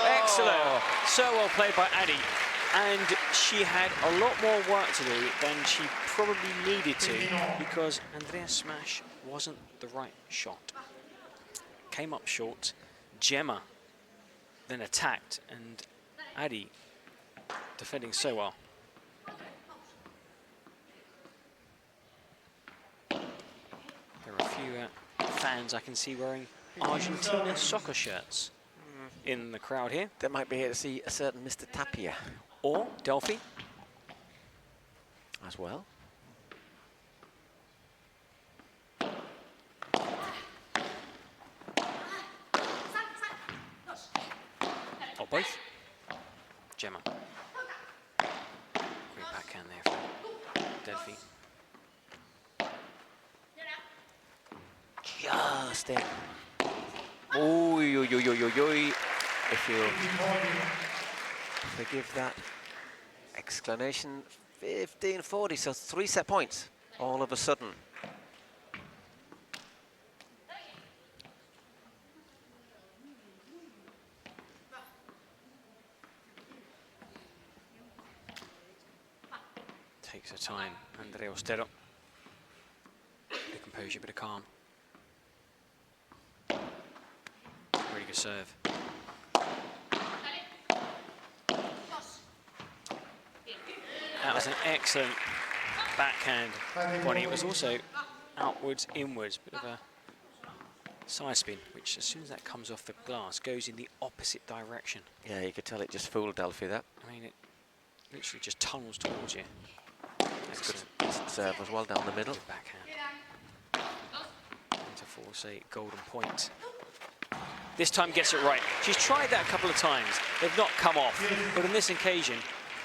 Excellent. So well played by Addy. And she had a lot more work to do than she probably needed to, because Andrea's smash wasn't the right shot. Came up short. Gemma then attacked, and Adi defending so well. There are a few fans I can see wearing Argentina soccer shirts in the crowd here. They might be here to see a certain Mr. Tapia Or Delfi. as well. Or both. Gemma. Great backhand there from Delfi. Just in. Oy, oy, oy, oy, oy, oy. If you forgive that exclamation, 15-40, so 3 set points all of a sudden. Takes her time, Andrea Ustero. Bit of composure, bit of calm. Really good serve. That was an excellent backhand pointing. It was also outwards, inwards, bit of a side spin, which as soon as that comes off the glass, goes in the opposite direction. Yeah, you could tell it just fooled Delfi, that. I mean, it literally just tunnels towards you. It's good serve as well down the middle. Good backhand. To force a golden point. This time gets it right. She's tried that a couple of times. They've not come off, but on this occasion,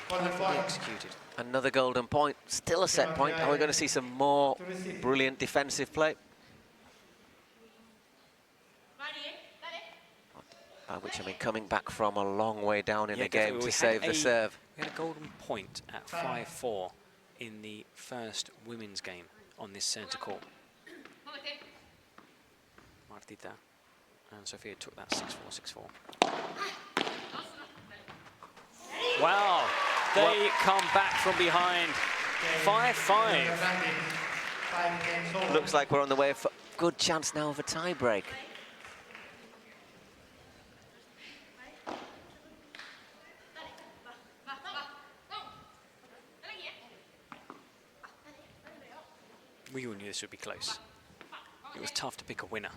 perfectly executed. Another golden point, still a set point. Are we going to see some more brilliant defensive play? By which I mean coming back from a long way down in the game to save the serve. We had a golden point at 5-4 in the first women's game on this centre court. Martita and Sofia took that 6-4, 6-4. Wow, they come back from behind. 5-5. Looks like we're on the way for a good chance now of a tie break. We all knew this would be close. It was tough to pick a winner.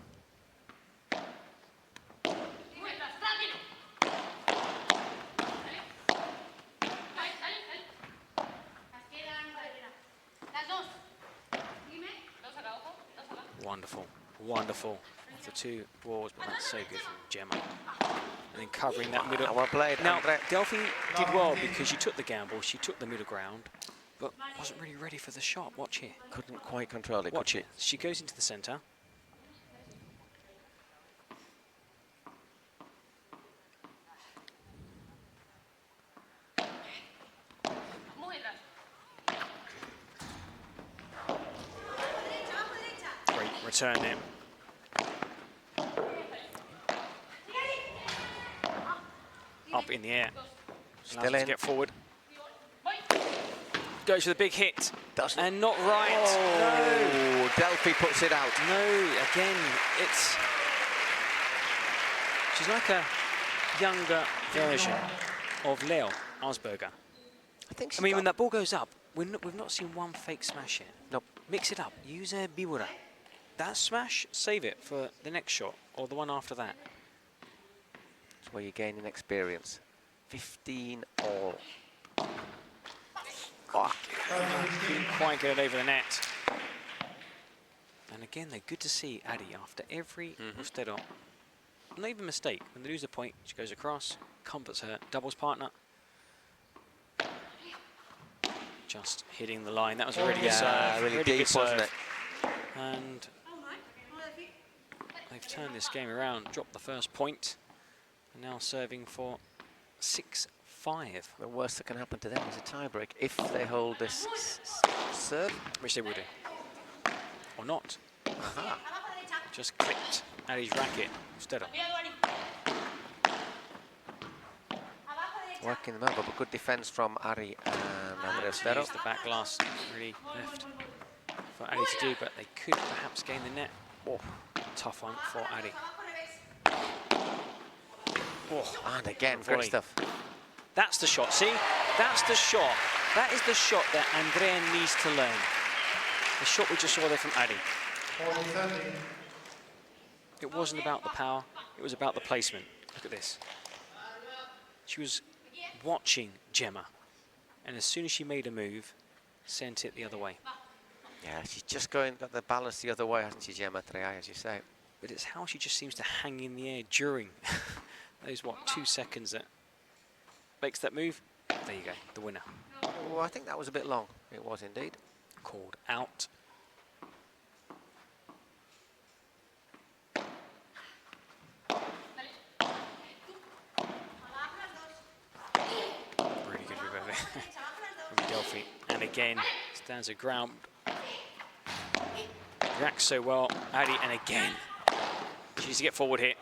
Wonderful, wonderful. Off the 2 balls, but that's so good from Gemma. And then covering that middle. Well played, now, Andrea. Delfi did well because she took the gamble, she took the middle ground, but wasn't really ready for the shot. Watch here. Couldn't quite control it. Watch it. She goes into the centre. Great return there. Up in the air. Still To in. get forward. Goes for the big hit. Doesn't. And not right. Oh, Delfi puts it out. No, again, she's like a younger version of Leo Ausberger. I mean, when that ball goes up, we've not seen one fake smash yet. Nope. Mix it up. Use a Bibura. That smash, save it for the next shot or the one after that. That's where you're gaining experience. 15 all. Oh. Didn't quite get it over the net. And again, they're good to see Adi after every Ustero. Not even a mistake. When they lose a point, she goes across, comforts her doubles partner. Just hitting the line. That was a really good serve. Really good deep, serve. wasn't it? And they've turned this game around, dropped the first point, and now serving for 6-5. The worst that can happen to them is a tiebreak if they hold this serve. Which they will do. Or not. Aha. Just clipped Adi's racket. Ustero. Working them over, but good defense from Ari and Andrea Ustero. The back glass really left for Adi to do, but they could perhaps gain the net. Oh, tough one for Adi. Oh, and again, volley. great stuff. That's the shot, see? That's the shot. That is the shot that Andrea needs to learn. The shot we just saw there from Adi. It wasn't about the power, it was about the placement. Look at this. She was watching Gemma, and as soon as she made a move, sent it the other way. Yeah, she's just got the balance the other way, hasn't she, Gemma, Triay, as you say. But it's how she just seems to hang in the air during those, 2 seconds that makes that move. There you go, the winner. Oh, I think that was a bit long. It was indeed. Called out. Really good move over there from Delfi. And again, stands her ground. Reacts so well, Adi, and again. She needs to get forward here.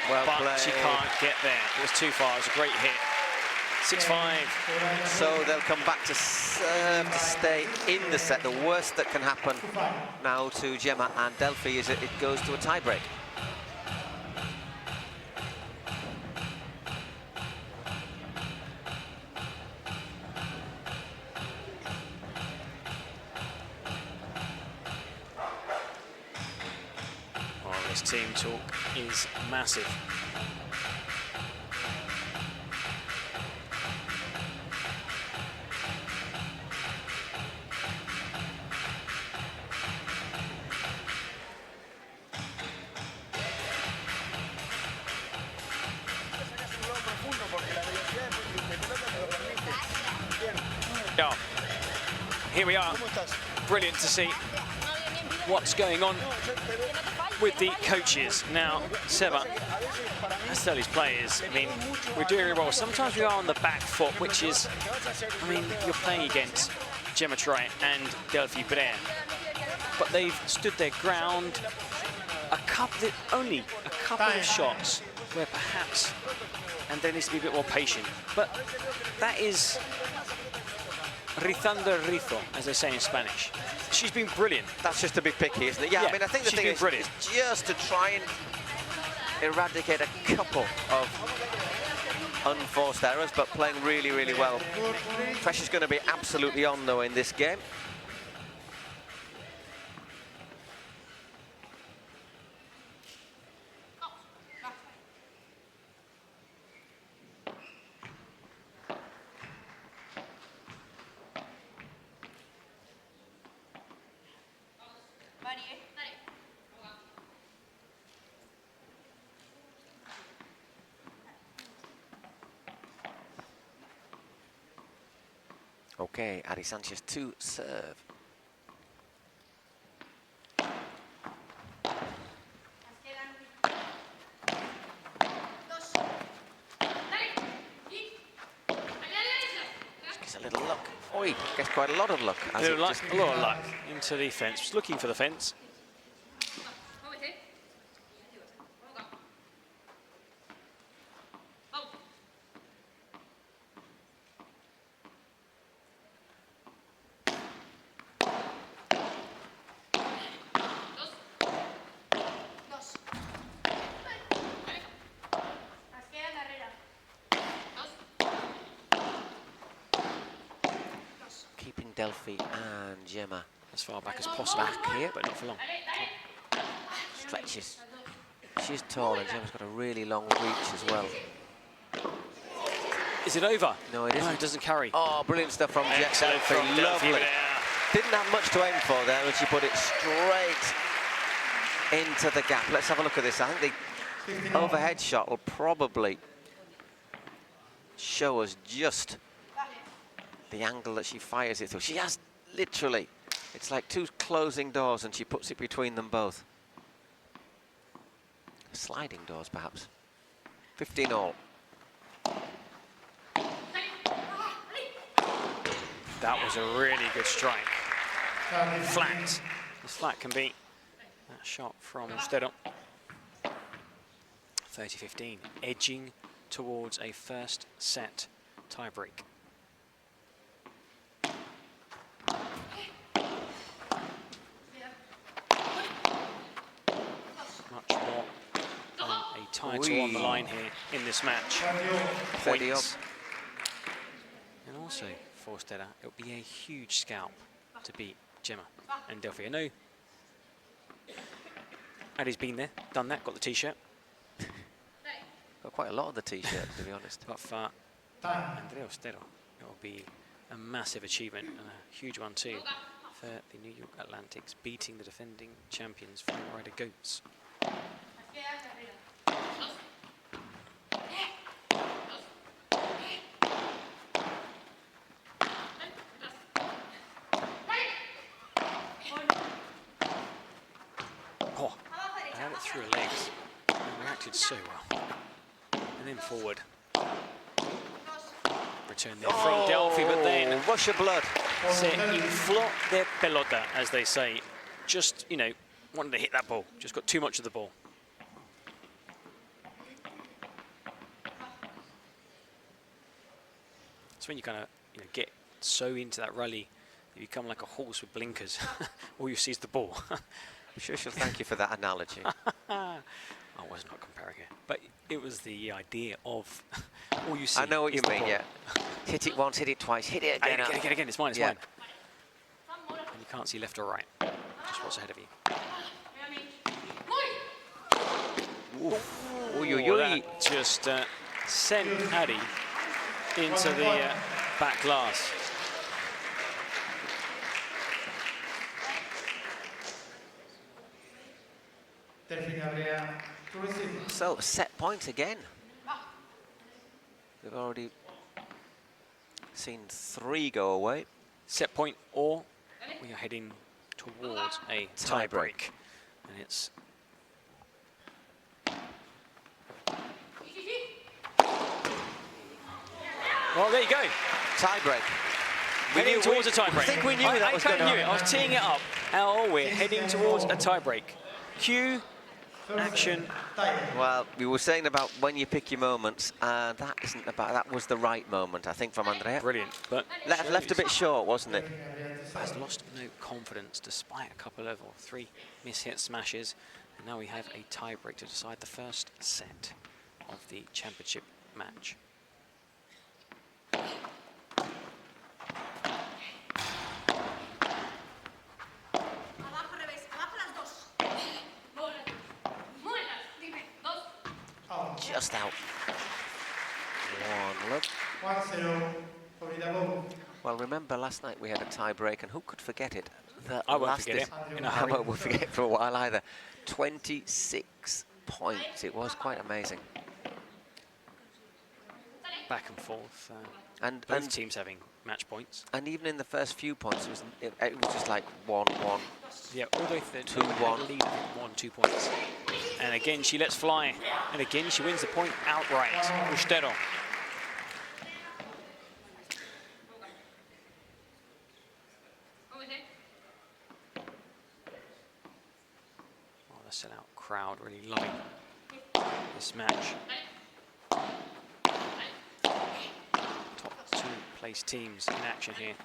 Well But played. she can't get there. It was too far, it was a great hit. 6-5. So they'll come back to serve to stay in the set. The worst that can happen now to Gemma and Delfi is that it goes to a tiebreak. Well, this team talk is massive. Yeah, here we are. Brilliant to see what's going on with the coaches. Now, Seba, as tell his players, I mean, we're doing really well. Sometimes we are on the back foot, which is, I mean, you're playing against Gemma Triay and Delfi Brea, but they've stood their ground. Only a couple of shots where perhaps, and there needs to be a bit more patient. But that is rizando el rizo, as they say in Spanish. She's been brilliant. That's just to be picky, isn't it? Yeah, I mean, I think the she's thing been is brilliant. just to try and eradicate a couple of unforced errors, but playing really, really well. Pressure's going to be absolutely on, though, in this game. Okay, Adi Sanchez to serve. Gets a little luck. Oh, he gets quite a lot of luck. A lot of luck into the fence. Just looking for the fence. Delfi and Gemma as far back as possible. Back here, but not for long. Stretches. She's tall and Gemma's got a really long reach as well. Is it over? No, it isn't. No, it doesn't carry. Oh, brilliant stuff from Excellent Delfi. from Delfi Lovely. there. Didn't have much to aim for there, and she put it straight into the gap. Let's have a look at this. I think the overhead shot will probably show us just the angle that she fires it through. She has literally, it's like two closing doors and she puts it between them both. Sliding doors, perhaps. 15 all. That was a really good strike. Flat. As flat can be. That shot from Ustero. 30-15, edging towards a first set title on the line here in this match. 30 up. Points. And also for Ustero, it would be a huge scalp to beat Gemma and Delfi. I know Adi's been there, done that, got the t-shirt. Got quite a lot of the t-shirts, to be honest. But for Andrea Ustero, it will be a massive achievement and a huge one too for the New York Atlantics, beating the defending champions Flowrida Goats. Oh, I had it through her legs and reacted so well. And then forward. Return there from Delfi, but then rush of blood. se infló de pelota, as they say. Just, you know, wanted to hit that ball. Just got too much of the ball. It's when you kind of, you know, get so into that rally, you become like a horse with blinkers. All you see is the ball. I'm sure she'll thank you for that analogy. I was not comparing it, but it was the idea of all you see. I know what you is the mean, ball. yeah. Hit it once, hit it twice, hit it again. Again, it's mine, it's Yeah. mine. And you can't see left or right, just what's ahead of you. Ooh, That just sent Adi into the back glass. Delfi Andrea to receive. So, set point again. We've already seen 3 go away. Set point, or we are heading towards a tie break. And it's well, there you go. Tie break. Heading towards a tie break. I think we knew that was I going to knew it. I was teeing it up. Oh, we're heading towards a tie break. Cue action. Well, we were saying about when you pick your moments, and that isn't about. That was the right moment, I think, from Andrea. Brilliant, but Left a bit short, wasn't it? has lost no confidence despite a couple of, or 3 mishit smashes. And now we have a tie break to decide the first set of the championship match. Just out. 1 love. 1-0 Flowrida Goats. Well, remember last night we had a tie break, and who could forget it? The I won't last forget it in a I hurry. won't forget it for a while either. 26 points. It was quite amazing. Back and forth. And Both teams having match points. And even in the first few points, it was just like 1-1. Yeah, all the way through 2-1. lead 1-2 points. And again, she lets fly. And again, she wins the point outright. Ustero. Oh, the sellout crowd really loving this match. Top 2 place teams in action here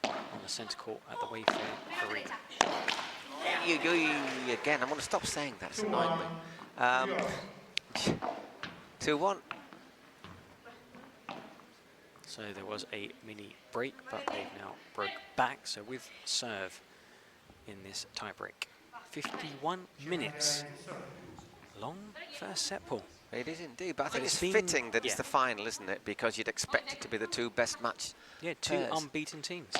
on the centre court at the Wayfair Arena. Again, I'm going to stop saying that. It's annoying me. 2-1. So there was a mini break, but they've now broke back. So with serve in this tie break. 51 minutes. Long first set, Paul. It is indeed, but I think it's it's been- fitting that it's yeah. the final, isn't it? Because you'd expect it to be the 2 best match. Yeah, 2 pairs. unbeaten teams.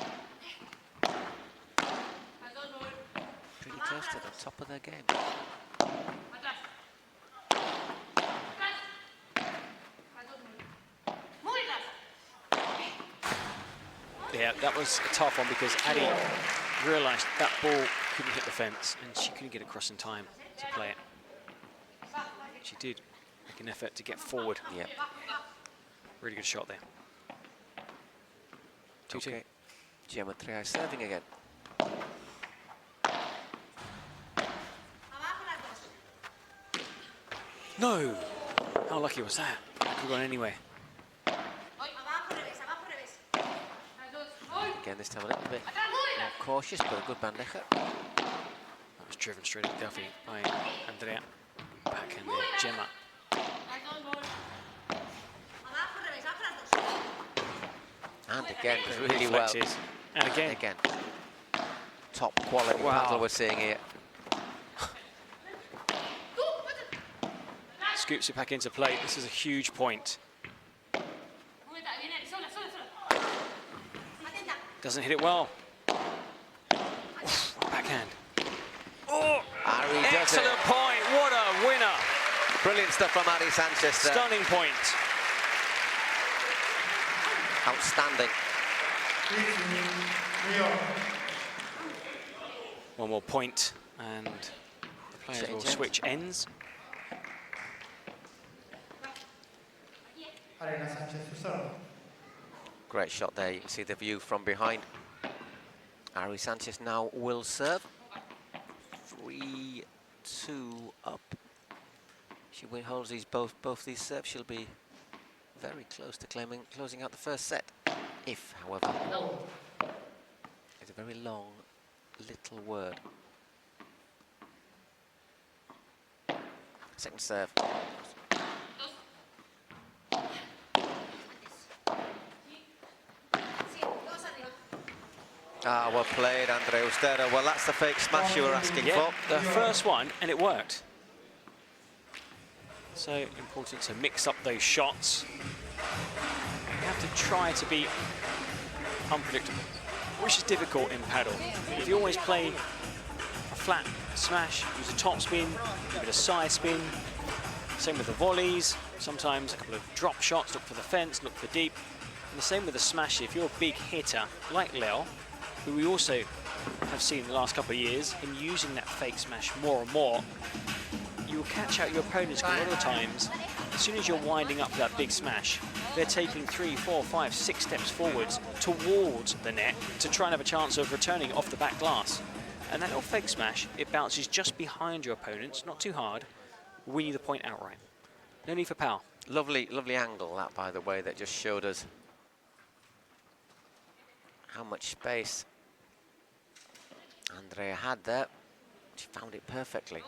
Pretty close to the top of their game. Yeah, that was a tough one because Adi realised that ball couldn't hit the fence and she couldn't get across in time to play it. She did make an effort to get forward. Yep. Really good shot there. 2-2. Okay. Gemma Triay serving again. No! How lucky was that? That could have gone anywhere. Again, this time a little bit more cautious, but a good bandeja. That was driven straight at Delfi by Andrea. Backhand there, Gemma. And again, really well. Reflexes. And again. Again. Top quality Wow. paddle we're seeing here. Scoops it back into play. This is a huge point. Doesn't hit it well. Oof, backhand. Oh, Ari does excellent it. point. What a winner. Brilliant stuff from Ari Sanchez there. Stunning point. Outstanding. 3-2, New York. One more point, and the players will Change ends. switch ends. Arena Sanchez to serve. Great shot there. You can see the view from behind. Ari Sanchez now will serve. 3-2 up. She holds these both these serves. She'll be very close to closing out the first set. If, however, it's a very long little word. Second serve. Ah, well played, Andrea Ustero. Well, that's the fake smash you were asking Yeah, for. the first one, and it worked. So important to mix up those shots. You have to try to be unpredictable, which is difficult in paddle. If you always play a flat smash, use a top spin, a bit of side spin, same with the volleys, sometimes a couple of drop shots, look for the fence, look for deep. And the same with the smash. If you're a big hitter, like Leo, who we also have seen in the last couple of years, him using that fake smash more and more, you will catch out your opponents a lot of the times. As soon as you're winding up for that big smash, they're taking 3, 4, 5, 6 steps forwards towards the net to try and have a chance of returning off the back glass. And that little fake smash, it bounces just behind your opponents, not too hard, win you the point outright. No need for power. Lovely, lovely angle that, by the way, that just showed us how much space Andrea had there. She found it perfectly.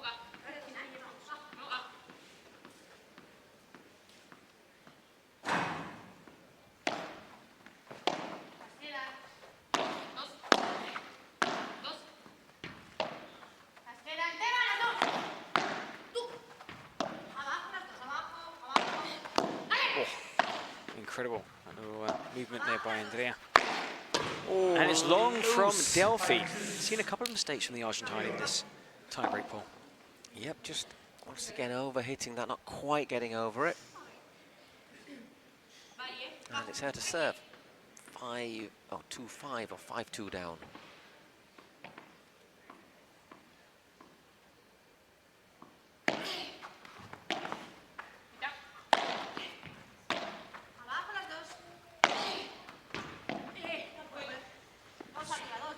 Incredible. A little movement there by Andrea. And it's long from Delfi. Seen a couple of mistakes from the Argentine in this tiebreak pool. Yep, just once again over-hitting that, not quite getting over it. And it's her to serve. 2-5 or 5-2 down.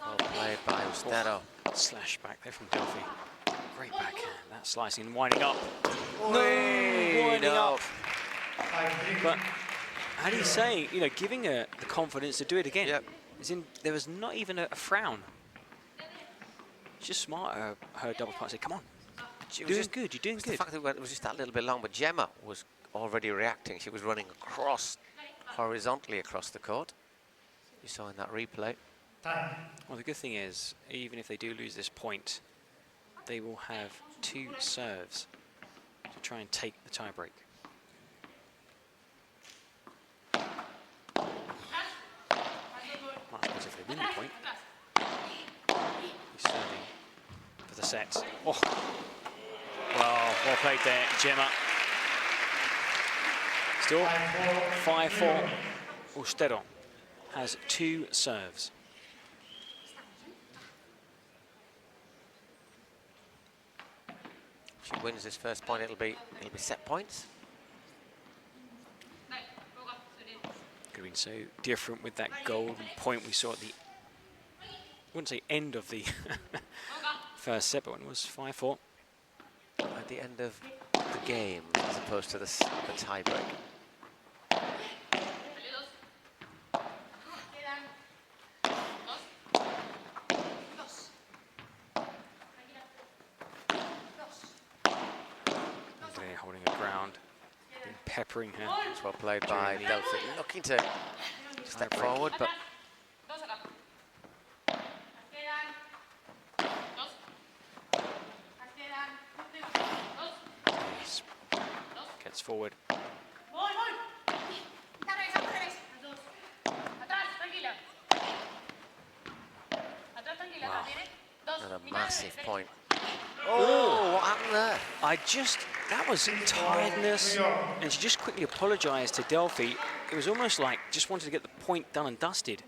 Well played by Ustero. Slash back there from Delfi. Great backhand. That slicing and winding up. Winding up. 5-3. But how do you say, you know, giving her the confidence to do it again? Yep. As in, there was not even a frown. It's just smart, her double part. Say, come on. You're doing good, you're doing The good. fact that it was just that little bit long, but Gemma was already reacting. She was running horizontally across the court. You saw in that replay. Time. Well, the good thing is, even if they do lose this point, they will have 2 serves to try and take the tiebreak. Well, I suppose if they win the point, he's serving for the set. Oh, well played there, Gemma. Still 5-4. Ustero has 2 serves. If she wins this first point, it'll be set points. Could have been so different with that golden point we saw at the, I wouldn't say end of the first set, but when it was 5-4. At the end of the game, as opposed to the tiebreak. Andrea holding her ground, peppering her. It's well played by Delfi, looking to step forward, but gets forward. Another massive point. Oh, what happened there? That was tiredness, and she just quickly apologized to Delfi. It was almost like just wanted to get the point done and dusted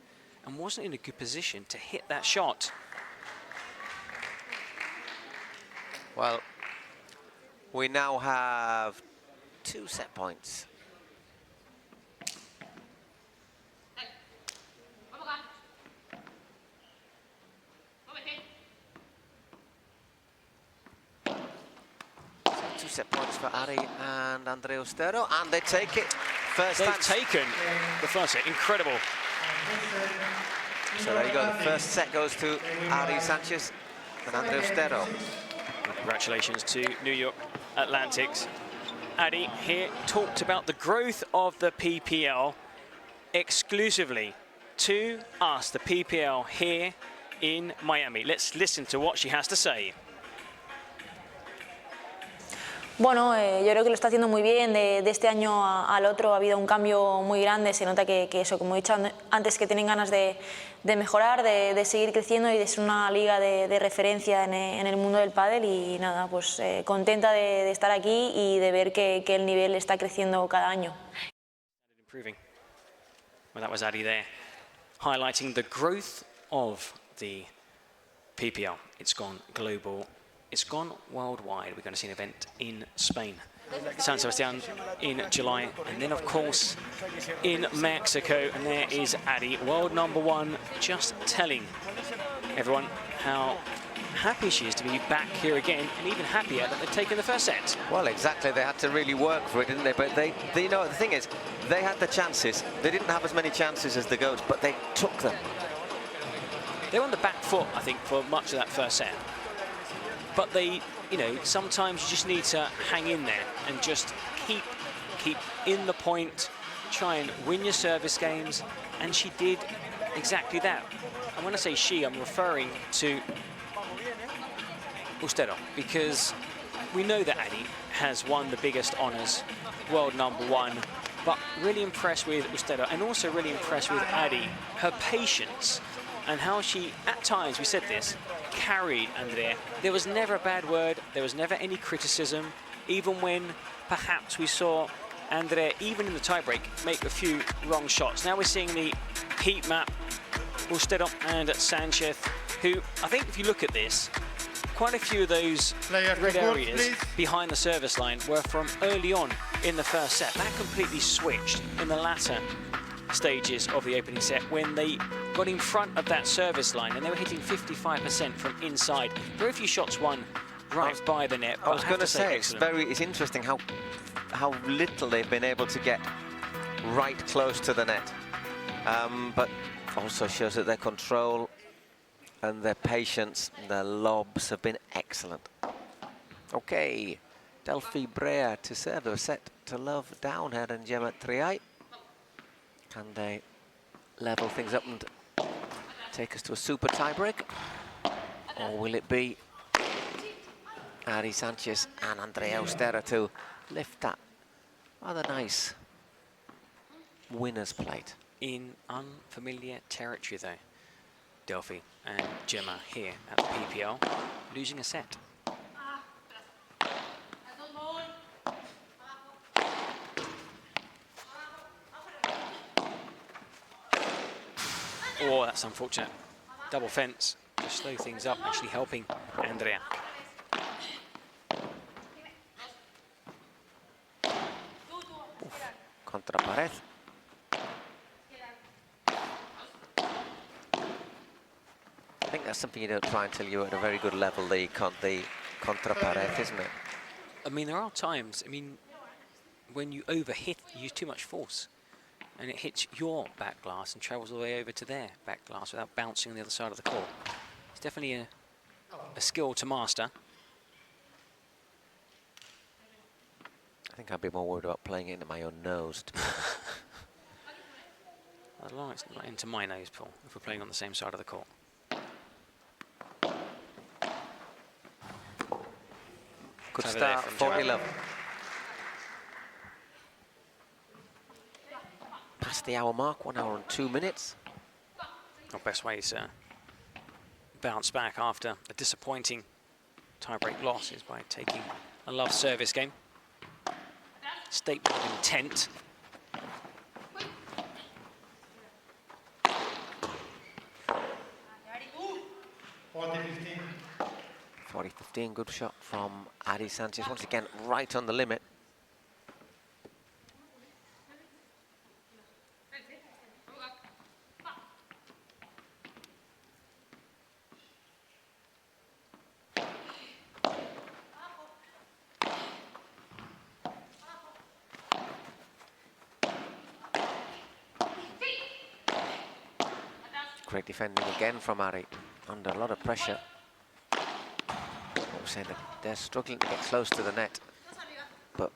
and wasn't in a good position to hit that shot. Well, we now have 2 set points. So 2 set points for Ari and Andrea Ustero, and they take it. First They've dance. taken the first set. Incredible. So there you go. The first set goes to Ari Sanchez and Andrea Ustero. Congratulations to New York Atlantics. Adi here talked about the growth of the PPL exclusively to us, the PPL here in Miami. Let's listen to what she has to say. Bueno, yo creo que lo está haciendo muy bien. De este año al otro ha habido un cambio muy grande. Se nota que eso, como he dicho antes, que tienen ganas de mejorar, de seguir creciendo y de ser una liga de referencia en el mundo del pádel. Y nada, pues contenta de estar aquí y de ver que el nivel está creciendo cada año. Improving. Well, that was Adi there, highlighting the growth of the PPL. It's gone global. It's gone worldwide. We're going to see an event in Spain, San Sebastian in July, and then of course in Mexico. And there is Adi, world #1, just telling everyone how happy she is to be back here again, and even happier that they've taken the first set. Well, exactly. They had to really work for it, didn't they? But they you know, the thing is, they had the chances. They didn't have as many chances as the Goats, but they took them. They were on the back foot, I think, for much of that first set. But they, you know, sometimes you just need to hang in there and just keep in the point, try and win your service games, and she did exactly that. And when I say she, I'm referring to Ustero, because we know that Adi has won the biggest honours, world #1, but really impressed with Ustero, and also really impressed with Adi, her patience, and how she, at times, we said this, carried Andrea. There was never a bad word, there was never any criticism, even when perhaps we saw Andrea, even in the tiebreak, make a few wrong shots. Now we're seeing the heat map, Ustero and Sanchez, who, I think if you look at this, quite a few of those red areas behind the service line were from early on in the first set. That completely switched in the latter stages of the opening set when they got in front of that service line and they were hitting 55% from inside. Very few shots won right by the net. I was going to say, it's interesting how little they've been able to get right close to the net. But also shows that their control and their patience, their lobs have been excellent. Okay, Delfi Brea to serve, a set to love down here and Gemma Triay. Can they level things up and take us to a super tiebreak? Or will it be Ari Sanchez and Andrea Ustero to lift that rather nice winner's plate? In unfamiliar territory though, Delfi and Gemma here at the PPL, losing a set. Oh, that's unfortunate. Double fence to slow things up, actually helping Andrea. Contra pared. I think that's something you don't try until you're at a very good level, the contra pared, isn't it? I mean, there are times, I mean, when you overhit, you use too much force, and it hits your back glass and travels all the way over to their back glass without bouncing on the other side of the court. It's definitely a skill to master. I think I'd be more worried about playing it into my own nose. As long as it's not into my nose, Paul, if we're playing on the same side of the court. Good Over start, there from 40-love. Past the hour mark, 1 hour and 2 minutes. Our best way to bounce back after a disappointing tiebreak loss is by taking a love service game. Statement of intent. 40-15, good shot from Adi Sanchez. Once again, right on the limit. Great defending again from Ari, under a lot of pressure. I'm saying that they're struggling to get close to the net, but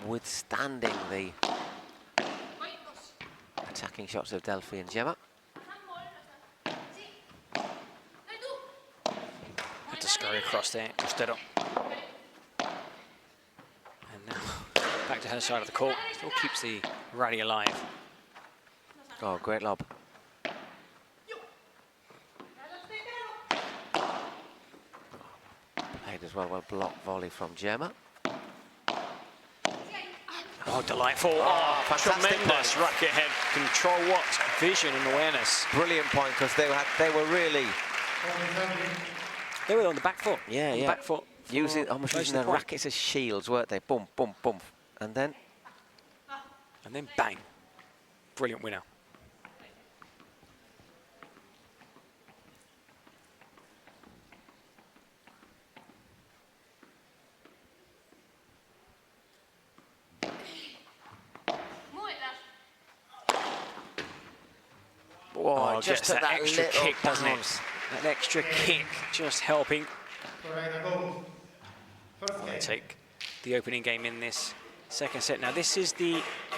withstanding the attacking shots of Delfi and Gemma. Had to scurry across there, Ustero. And now back to her side of the court. Still keeps the rally alive. Oh, great lob. Played as well blocked volley from Gemma. Oh, delightful. Oh, fantastic tremendous point. racket head control. What vision and awareness. Brilliant point, because they were really They were on the back foot. Yeah, on the yeah. back foot. almost most using of the their point. rackets as shields, weren't they? Boom, boom, boom, and then And then bang. Brilliant winner. whoa, Just just that extra little kick, doesn't it? bounce. That extra kick just helping. Flowrida Goats. First They game. take the opening game in this second set. Now this is the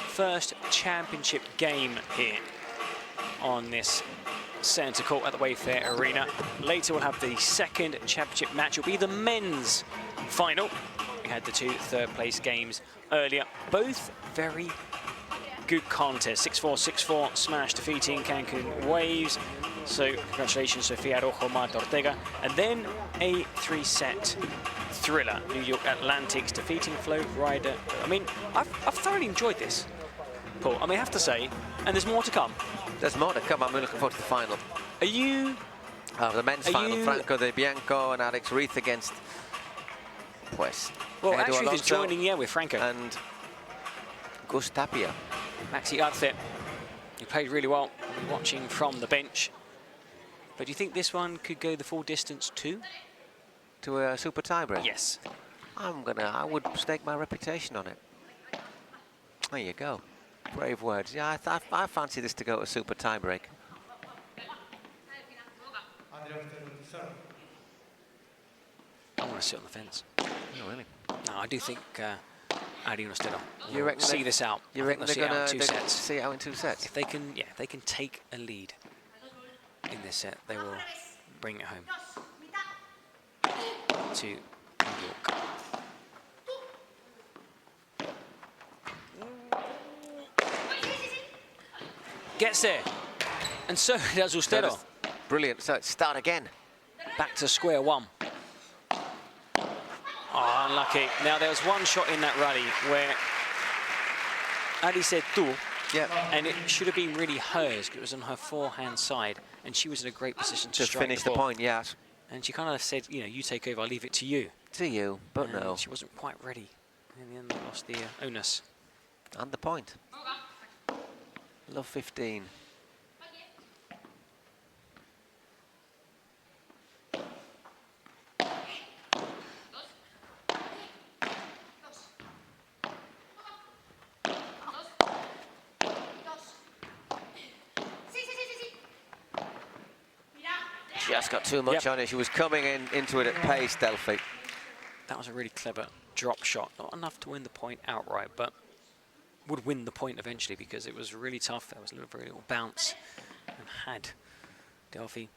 first championship game here on this centre court at the Wayfair Arena. Later we'll have the second championship match. It'll be the men's final. We had the two third place games earlier. Both very good contests. 6-4, 6-4 smash defeating Cancun Waves. So congratulations, Sofia Rojo, Marta Ortega. And then a 3-set thriller. New York Atlantics defeating Flowrida. I mean, I've thoroughly enjoyed this, Paul. I mean, I have to say, and there's more to come. There's more to come. I'm really looking forward to the final. Are you... The men's Are final, you- Franco De Bianco and Alex Reith against pues, Well, Edu actually, Alonso there's joining, yeah, with Franco. and Gus Tapia. Maxi Arce, he played really well, watching from the bench. But do you think this one could go the full distance too? To a super tiebreak? Yes. I would stake my reputation on it. There you go. Brave words. Yeah, I fancy this to go to a super tiebreak. Andrea to serve. I want to sit on the fence. Oh, really? No, I do think Adi and Ustero You reckon see they- this out. You I think reckon they'll see it out in 2 they're gonna sets. see it out in 2 sets? If they can, yeah, if they can take a lead in this set, they will bring it home to New York. Gets there, and so does Ustero. Brilliant. So start again. Back to square one. Oh, unlucky. Now, there was one shot in that rally where Adi said tu, Yeah. and it should have been really hers, 'cause it was on her forehand side, and she was in a great position to To strike finish the ball. point, yes. And she kind of said, you know, you take over, I'll leave it to you. To you, but And no. she wasn't quite ready. In the end, they lost the onus. And the point. Love 15. Just got too much Yep. on it. She was coming into it at pace, Delphi. That was a really clever drop shot. Not enough to win the point outright, but would win the point eventually because it was really tough. There was a very little bounce and had Delfi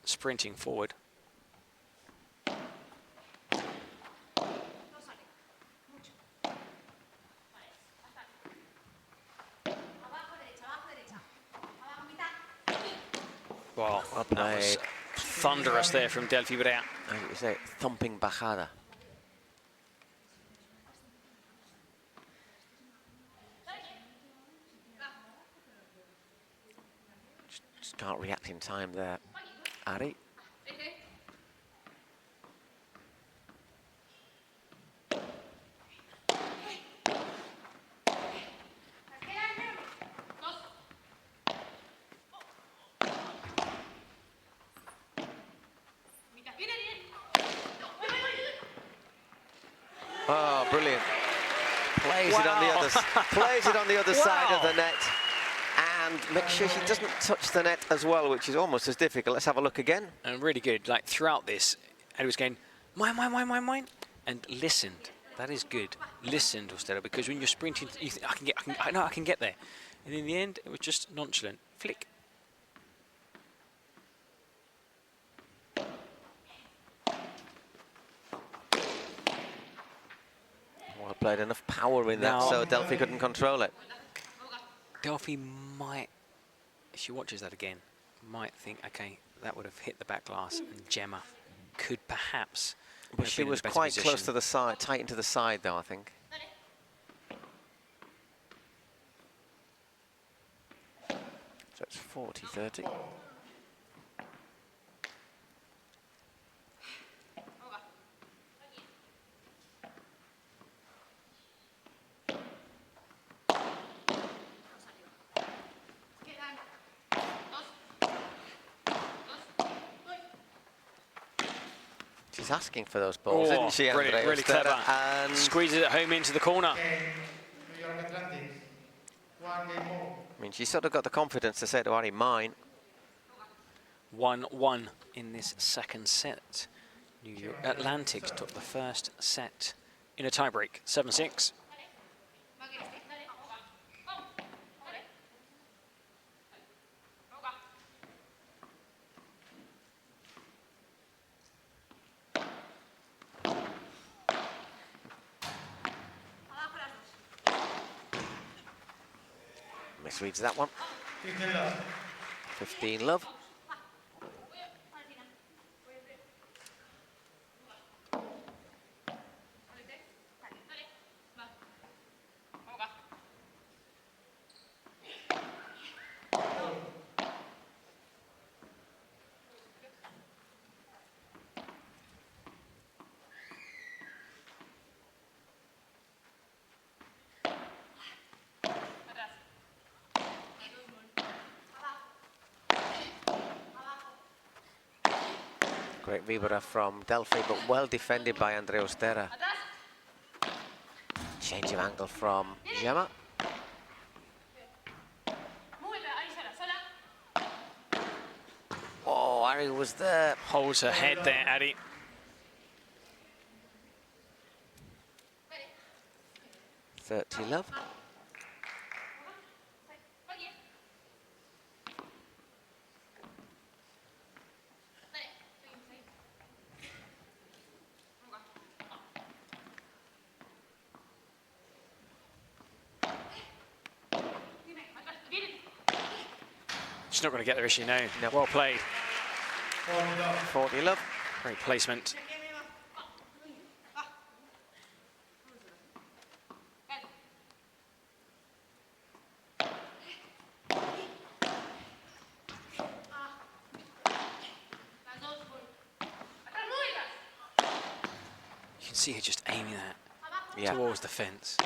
sprinting forward. Wow, Well that was played. thunderous there from Delfi Brea. I would say thumping bajada. Just can't react in time there, Ari. Oh, brilliant. Plays it on the other, plays it on the other side of the net. And make sure she doesn't touch the net as well, which is almost as difficult. Let's have a look again. And really good. Like throughout this, Eddie was going, mine, and listened. That is good. Listened, Ustero, because when you're sprinting, you think, I know I can get there. And in the end, it was just nonchalant. Flick. Well played, enough power in that, Now- so Delfi couldn't control it. Delfi might, if she watches that again, might think, okay, that would have hit the back glass, and Gemma could perhaps. But she was quite close to the side, tight into the side though, I think. So it's 40-30. She's asking for those balls, isn't she, brilliant, Andrea? really clever. And Squeezes it home into the corner. New York Atlantic. 1 game more. I mean, she sort of got the confidence to say to Ari, mine. 1-1 in this second set. New York Atlantic took the first set in a tiebreak, 7-6. Misreads that one. 15 love. 15 love. Great vibra from Delfi, but well defended by Andrea Ustero. Change of angle from Gemma. Oh, Ari was there. Holds her head there, Addy. .30 love. She's not going to get there, is she? No. No. Well played. 40 love. Great placement. You can see her just aiming that Yeah. towards the fence.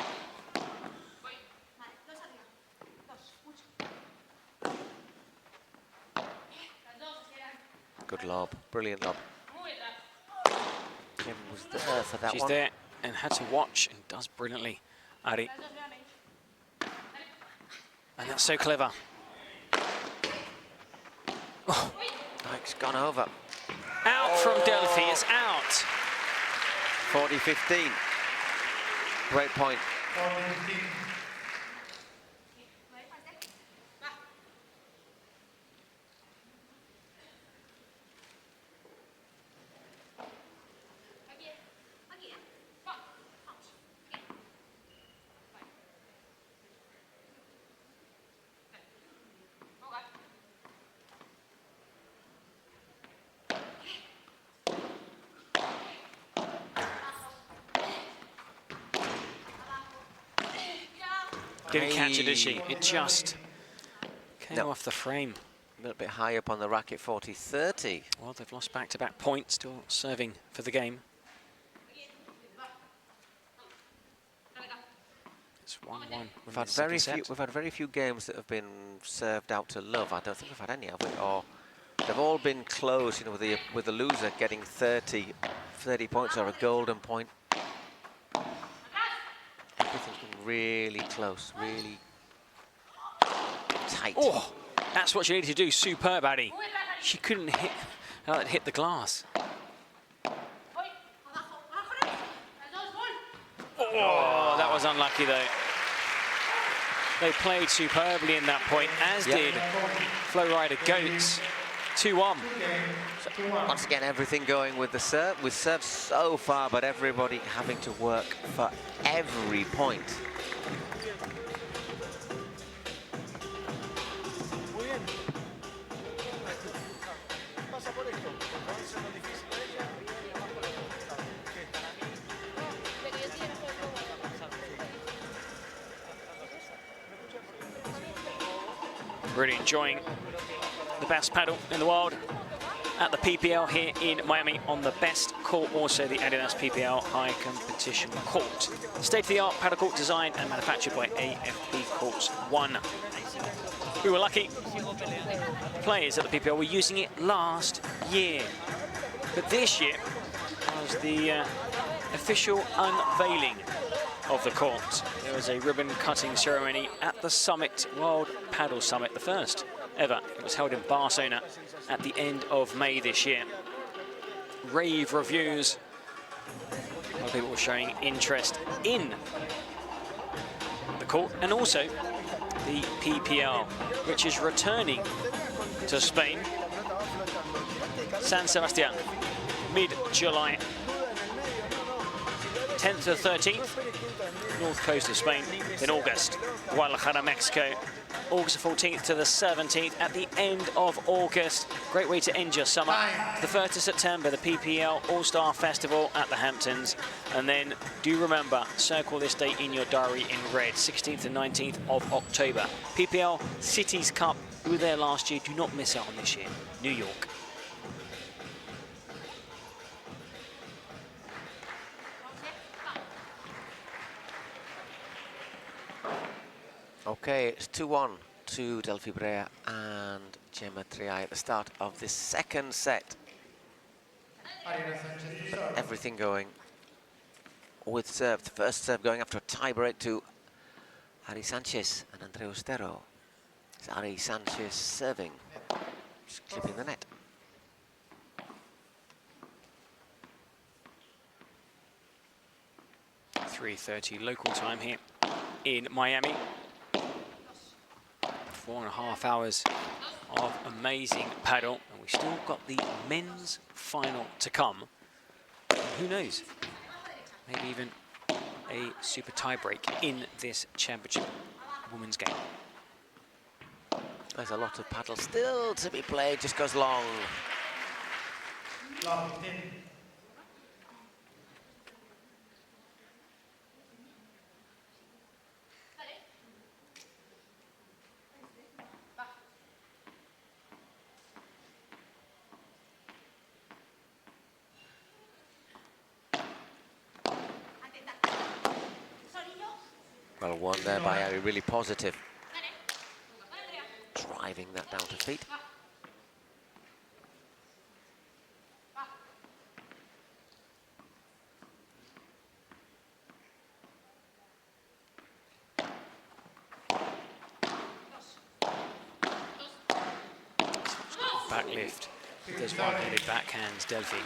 Good lob. Brilliant lob. Kim was there for that She's one. there and had to watch and does brilliantly, Ari. And that's so clever. Oh, It's gone over. out from Delfi, it's out. 40-15. Great point. 40-15. Didn't catch it, did she? It just came off the frame. A little bit high up on the racket, 40-30. Well, they've lost back-to-back points, still serving for the game. It's 1-1. We've had very few games that have been served out to love. I don't think we've had any, have we? Or they've all been close, you know, with the loser getting 30 points or a golden point. Everything's been really close, really tight. Oh, that's what she needed to do. Superb, Addy. She couldn't hit the glass. Oh, that was unlucky though. They played superbly in that point, as did Flowrida Goats. 2-1. So once again, everything going with the serve. With serve so far, but everybody having to work for every point. Really enjoying the best paddle in the world at the PPL here in Miami on the best court, also the Adidas PPL High Competition Court. State-of-the-art paddle court designed and manufactured by AFP Courts 1. We were lucky. Players at the PPL were using it last year, but this year was the official unveiling of the court. There was a ribbon cutting ceremony at the Summit, World Paddle Summit, the first ever. It was held in Barcelona at the end of May this year. Rave reviews. A lot of people were showing interest in the court and also the PPL, which is returning to Spain. San Sebastian, mid-July. 10th to 13th, north coast of Spain. In August, Guadalajara, Mexico. August 14th to the 17th at the end of August. Great way to end your summer. The 1st of September, the PPL All-Star Festival at the Hamptons. And then do remember, circle this date in your diary in red, 16th and 19th of October. PPL Cities Cup, we were there last year. Do not miss out on this year. New York. Okay, it's 2-1 to Delfi Brea and Gemma Triay at the start of this second set. Everything going with serve. The first serve going after a tie-break to Sanchez and Andrea Ustero. It's Sanchez serving, just clipping the net. .3:30 local time here in Miami. 4.5 hours of amazing paddle, and we've still got the men's final to come. And who knows? Maybe even a super tie-break in this championship women's game. There's a lot of paddle still to be played, just goes long. Well, one there by Ari, really positive. Driving that down to feet. Back lift. There's one-handed backhands, Delfi.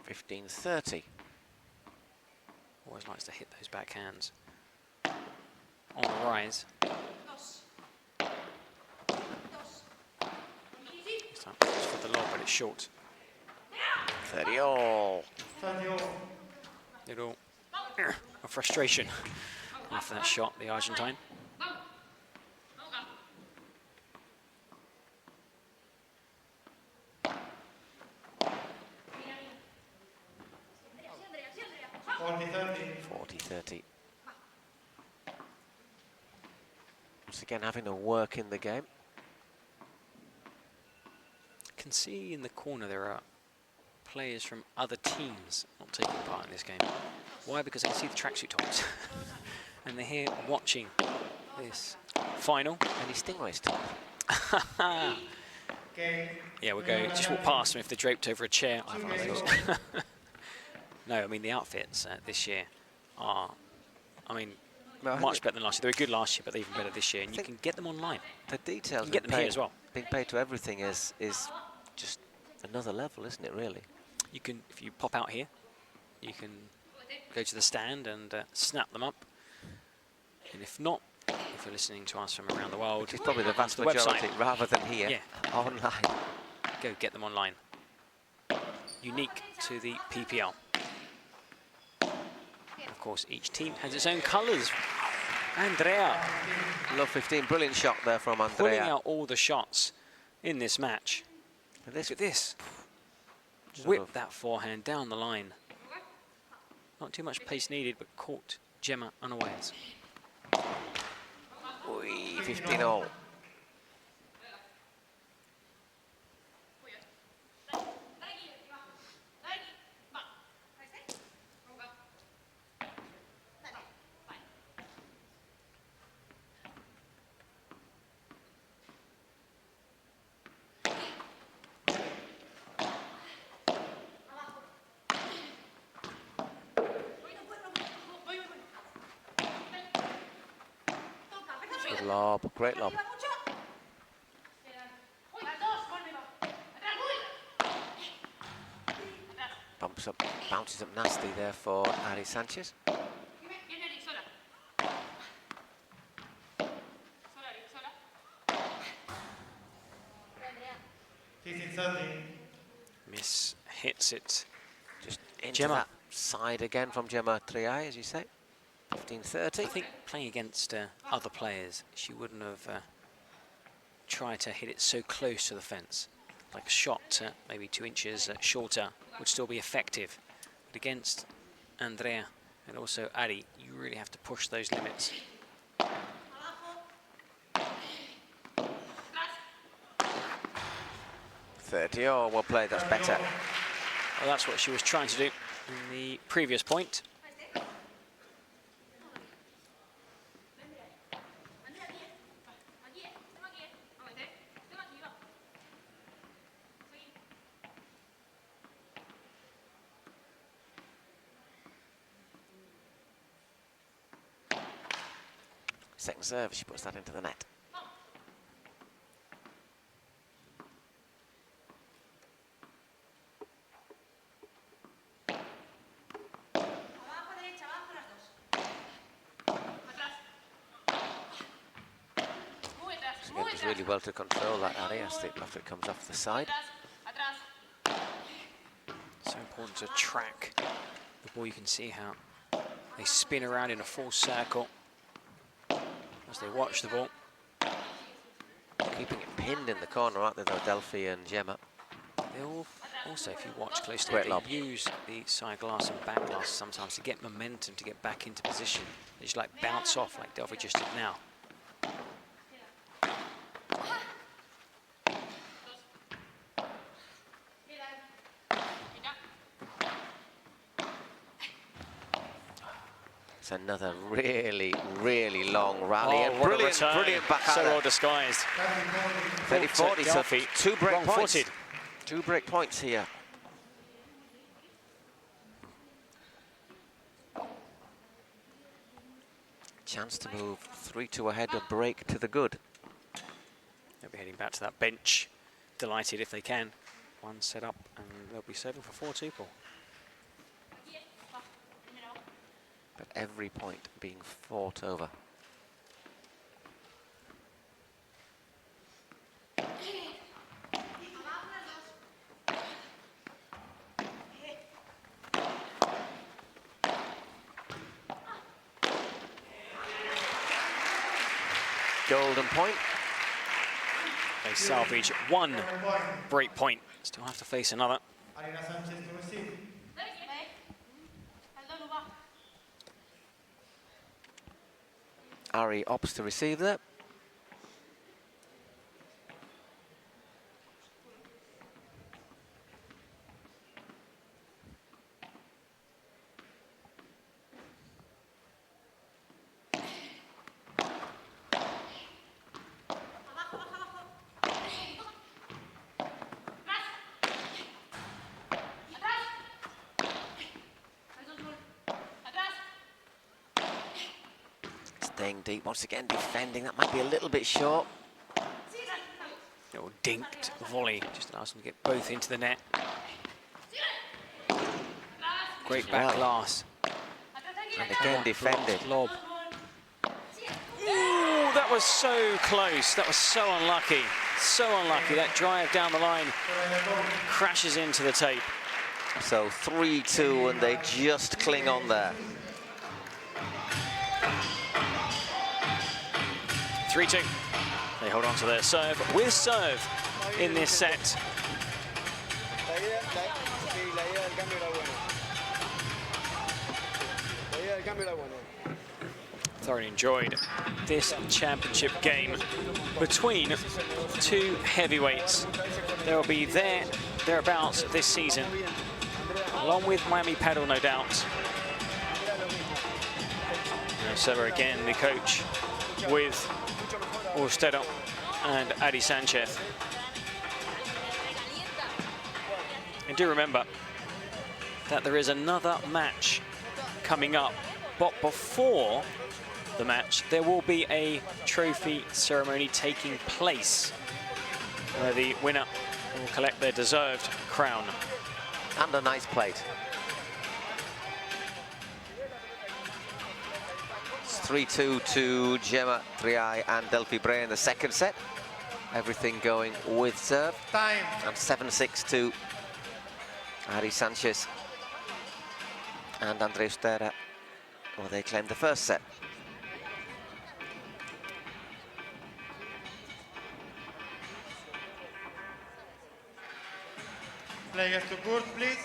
.15:30. Always likes to hit those backhands. On the rise. This time it's for the lob, but it's short. 30 all. Little a frustration after that shot, the Argentine. 40-30. Once again, having a work in the game. Can see in the corner there are players from other teams not taking part in this game. Why? Because I can see the tracksuit tops. And they're here watching this final. Any Stingrays top? Yeah, we'll go, just walk past them if they're draped over a chair. No, I mean the outfits this year are, I mean, much better than last year. They were good last year, but they're even better this year. And you can get them online. The details, you can get them here as well. Being paid to everything is just another level, isn't it? Really. You can, if you pop out here, you can go to the stand and snap them up. And if not, if you're listening to us from around the world, it's probably the vast majority, rather than here, online. Go get them online. Unique to the PPL. Of course, each team has its own colours. Andrea. Love 15, brilliant shot there from Andrea. Pulling out all the shots in this match. Look at this. Whip that forehand down the line. Not too much pace needed, but caught Gemma unawares. 15-all. Good lob, great lob. Bounces up nasty there for Ari Sanchez. Miss hits it. Just into Gemma. that side again from Gemma Triay, as you say. 15-30. I think playing against other players, she wouldn't have tried to hit it so close to the fence. Like a shot maybe 2 inches shorter would still be effective. But against Andrea and also Ari, you really have to push those limits. Oh, well played, that's better. Well, that's what she was trying to do in the previous point. Second serve, she puts that into the net. She does really well to control that area after it comes off the side. So important to track the ball. You can see how they spin around in a full circle as they watch the ball. Keeping it pinned in the corner, aren't they, though, Delfi and Gemma? They all also, if you watch closely, Great they lob. use the side glass and back glass sometimes to get momentum, to get back into position. They just like bounce off like Delfi just did now. It's another really, really long rally. Oh, and what a brilliant, return. brilliant backhand. So well disguised. 30-40, so Delfi, 2 break points. wrong-footed. 2 break points here. Chance to move 3-2 ahead and break to the good. They'll be heading back to that bench. Delighted if they can. One set up and they'll be serving for 4-2. But every point being fought over. Golden point. They salvage 1 break point. Still have to face another. Sanchez to receive. Ari opts to receive that. Staying deep once again, defending. That might be a little bit short. Little dinked volley, just allows them to get both into the net. Great back glass. And again defended. Lob. Ooh, that was so close. That was so unlucky. So unlucky. That drive down the line crashes into the tape. So 3-2, and they just cling on there. 3-2. They hold on to their serve with serve in this set. Thoroughly enjoyed this championship game between two heavyweights. They will be thereabouts this season, along with Miami Padel, no doubt. So again, the coach with Ustero and Sanchez. And do remember that there is another match coming up, but before the match there will be a trophy ceremony taking place where the winner will collect their deserved crown. And a nice plate. It's 3-2 to Gemma, Triay and Delfi Brea in the second set. Everything going with serve. Time. And 7-6 to Sanchez and Andrea Ustero. Well, they claimed the first set. Players to court, please.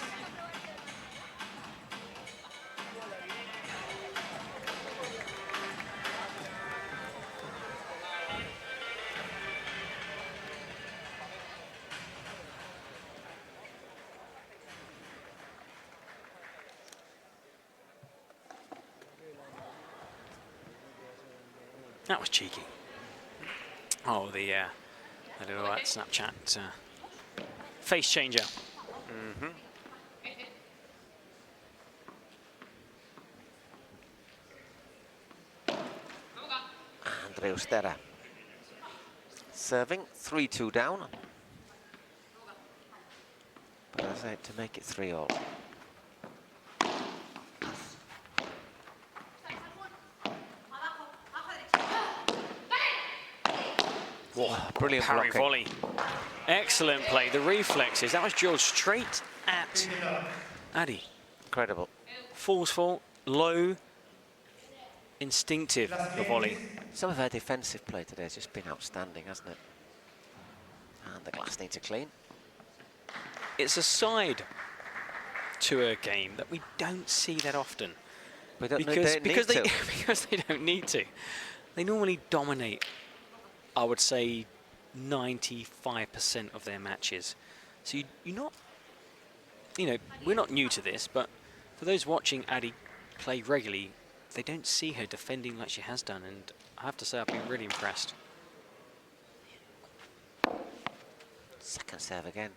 That was cheeky. Oh, the little Snapchat face changer. Andrea Ustero serving 3-2 down. But as I said, to make it 3-all. Brilliant Parry blocking. volley. Excellent play. The reflexes. That was drilled straight at Adi. Incredible. Forceful, low, instinctive, the volley. Some of her defensive play today has just been outstanding, hasn't it? And the glass needs a clean. It's a side to a game that we don't see that often. We don't Because they because they don't need to. They normally dominate, I would say, 95% of their matches. So you're not, we're not new to this, but for those watching Adi play regularly, they don't see her defending like she has done, and I have to say I've been really impressed. Second serve again.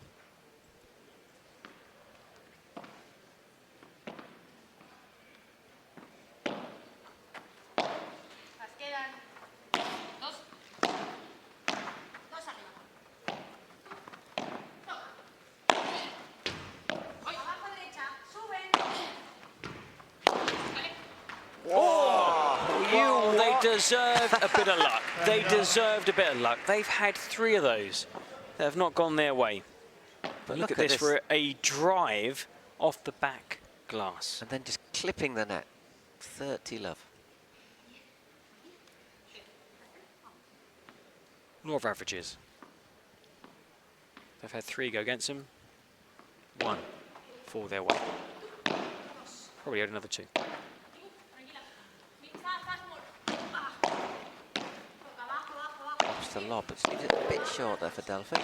Deserved a bit of luck. They deserved a bit of luck. They've had 3 of those that have not gone their way. But look at this for a drive off the back glass. And then just clipping the net. 30 love. Law of averages. They've had 3 go against them. 1 fall their way. Probably had another 2. the lob, but she leaves it a bit short there for Delfi.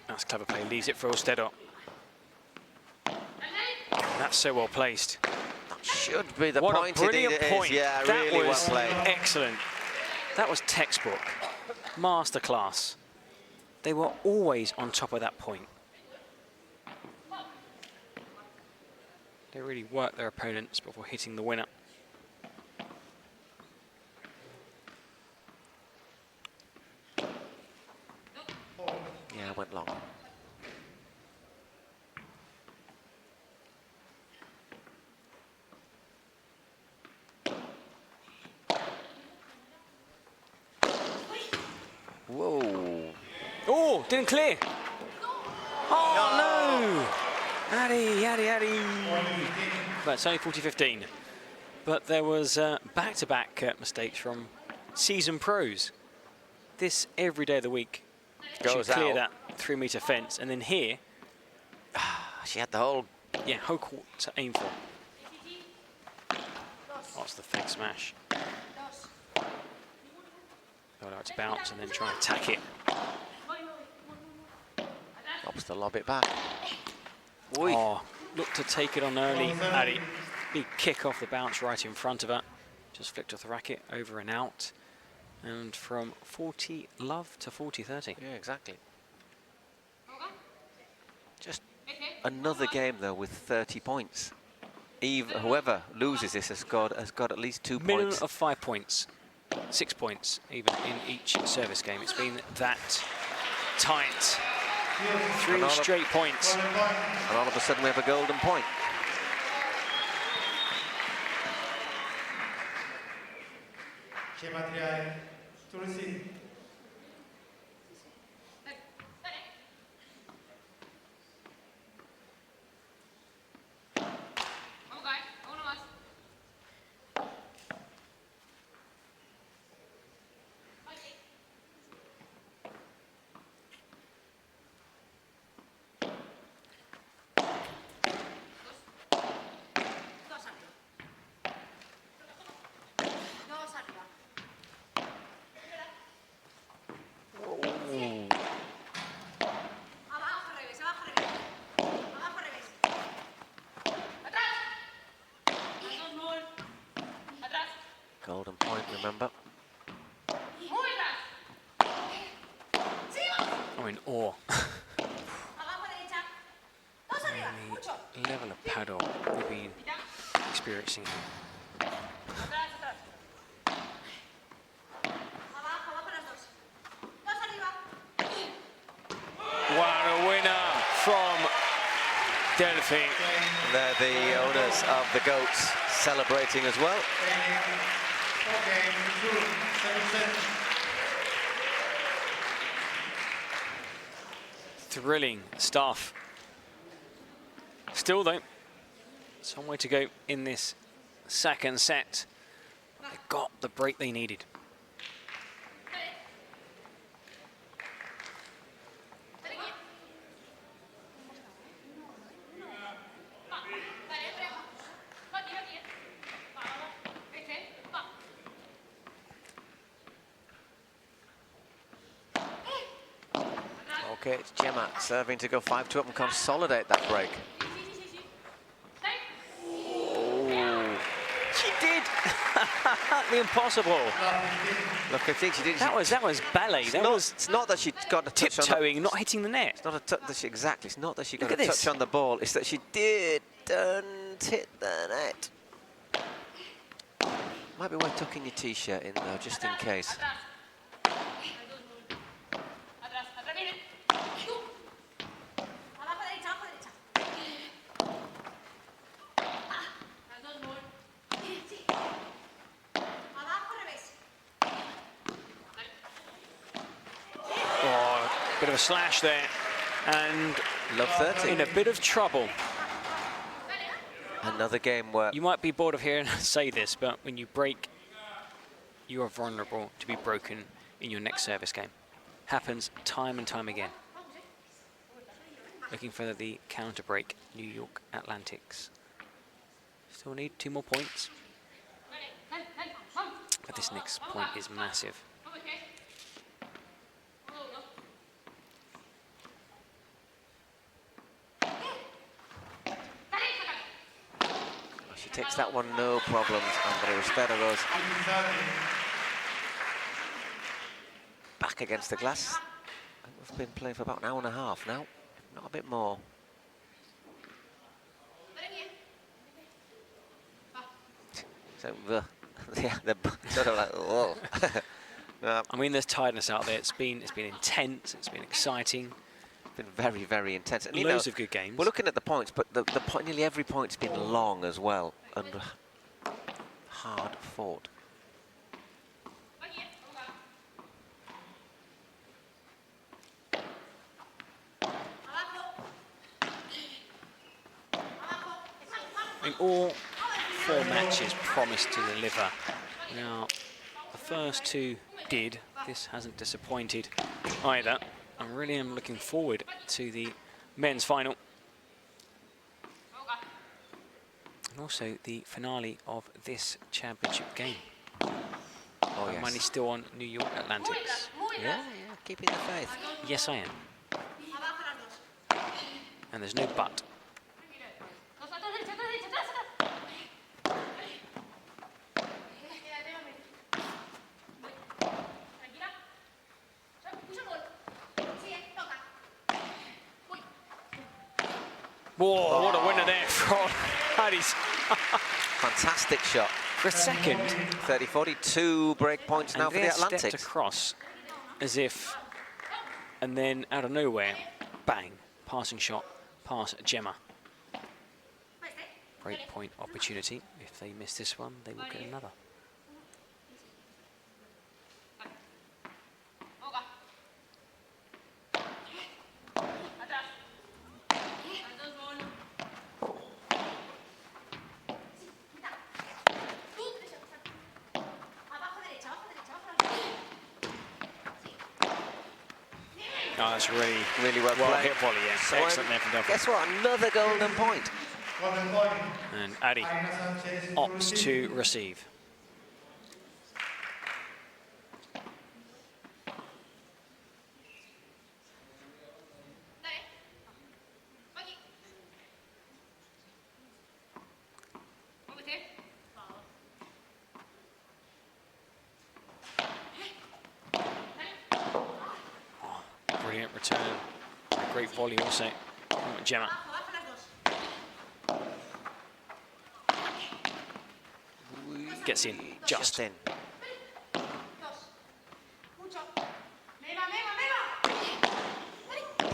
That's clever play, leaves it for Ustero. That's so well placed. That should be the What point. a brilliant point. Yeah, That really was well played. excellent. That was textbook, masterclass. They were always on top of that point. They really worked their opponents before hitting the winner. Yeah, went long. Whoa. Oh, didn't clear. Oh, no. Addy. But it's only 40-15. But there was back-to-back mistakes from seasoned pros. This every day of the week Goes should clear out. that 3-meter fence. And then here, She had the whole... yeah, whole court to aim for. That's the fake smash. They'll allow it to bounce and then try and attack it. Opts to lob it back. Oi. Oh, look to take it on early, Addy. Big kick off the bounce right in front of her. Just flicked off the racket, over and out. And from 40 love to 40-30. Yeah, exactly. Just another game though with 30 points. Whoever loses this has got at least 2 Minimum points. of 5 points. 6 points even in each service game. It's been that tight. 3 And all of- straight points. And all of a sudden we have a golden point. Gemma Triay to receive. Golden point, remember. I'm in awe. The level of paddle we've been experiencing here. What a winner from Delfi. They're the owners of the Goats celebrating as well. Okay, good. 7 Thrilling stuff. Still though, some way to go in this second set. They got the break they needed. Okay, it's Gemma serving to go 5-2 up and consolidate that break. She did the impossible. Look, I think she did. That was ballet. It's not that she got a touch on the, Tiptoeing, not hitting the net. it's not a touch that she, exactly. It's not that she got Look a at this. touch on the ball. It's that she didn't hit the net. Might be worth tucking your t-shirt in though, just in case. Oh, bit of a slash there, and Love 30. in a bit of trouble. Another game where You might be bored of hearing us say this, but when you break, you are vulnerable to be broken in your next service game. Happens time and time again. Looking for the counter break, New York Atlantics. Still need 2 more points. But this next point is massive. She takes that one, no problems. Andrea Ustero goes back against the glass. I think we've been playing for about an hour and a half now, not a bit more. So they're sort of like, whoa. I mean, there's tiredness out there. It's been intense. It's been exciting. It's been very, very intense. And, Loads of good games. We're looking at the points, but the point, nearly every point's been long as well and hard fought. I mean, all 4 matches promised to deliver. Now, the first 2 did. This hasn't disappointed either. I really am looking forward to the men's final. And also the finale of this championship game. Oh, yes. Money still on New York Atlantics. Yeah, keeping the faith. Yes, I am. And there's no but. Whoa, what a winner there from Paddy's. Fantastic shot. For a second, 30-42 break points now for the Andrea Atlantics. stepped across as if, and then out of nowhere, bang, passing shot past Gemma. Break point opportunity. If they miss this one, they will get another. Oh, that's really well played. hit volley, yeah. So Excellent there from Delfi. guess what? Another golden point. Golden point. And Addy Sánchez opts to receive. Brilliant return. Great volley also from Gemma. Gets in, just in.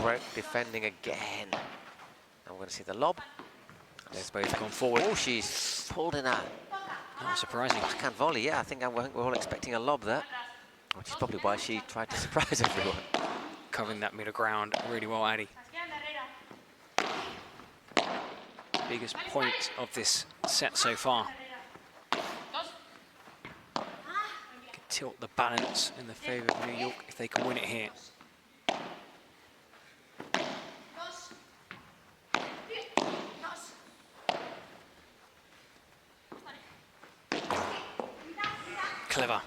Break defending again. Now we're going to see the lob. There's both gone forward. Oh, she's pulled in a Not surprising. backhand volley. Yeah, I think we're all expecting a lob there, which is probably why she tried to surprise everyone. Covering that middle ground really well, Addy. Biggest point of this set so far. Can tilt the balance in the favour of New York if they can win it here. Clever.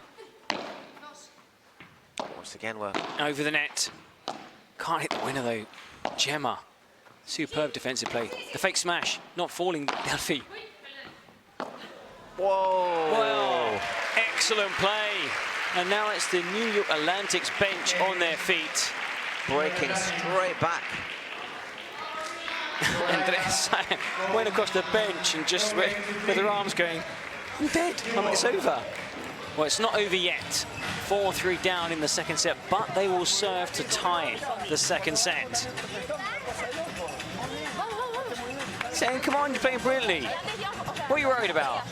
Once again, we're Over the net. Can't hit the winner though. Gemma. Superb defensive play. The fake smash, not falling, Delfi. whoa. Well, excellent play. And now it's the New York Atlantics bench on their feet. Breaking straight back. Andrea went across the bench and just with her arms going, I'm dead, it's over. Well, it's not over yet. 4-3 down in the second set, but they will serve to tie the second set. Saying, come on, you're playing brilliantly. What are you worried about?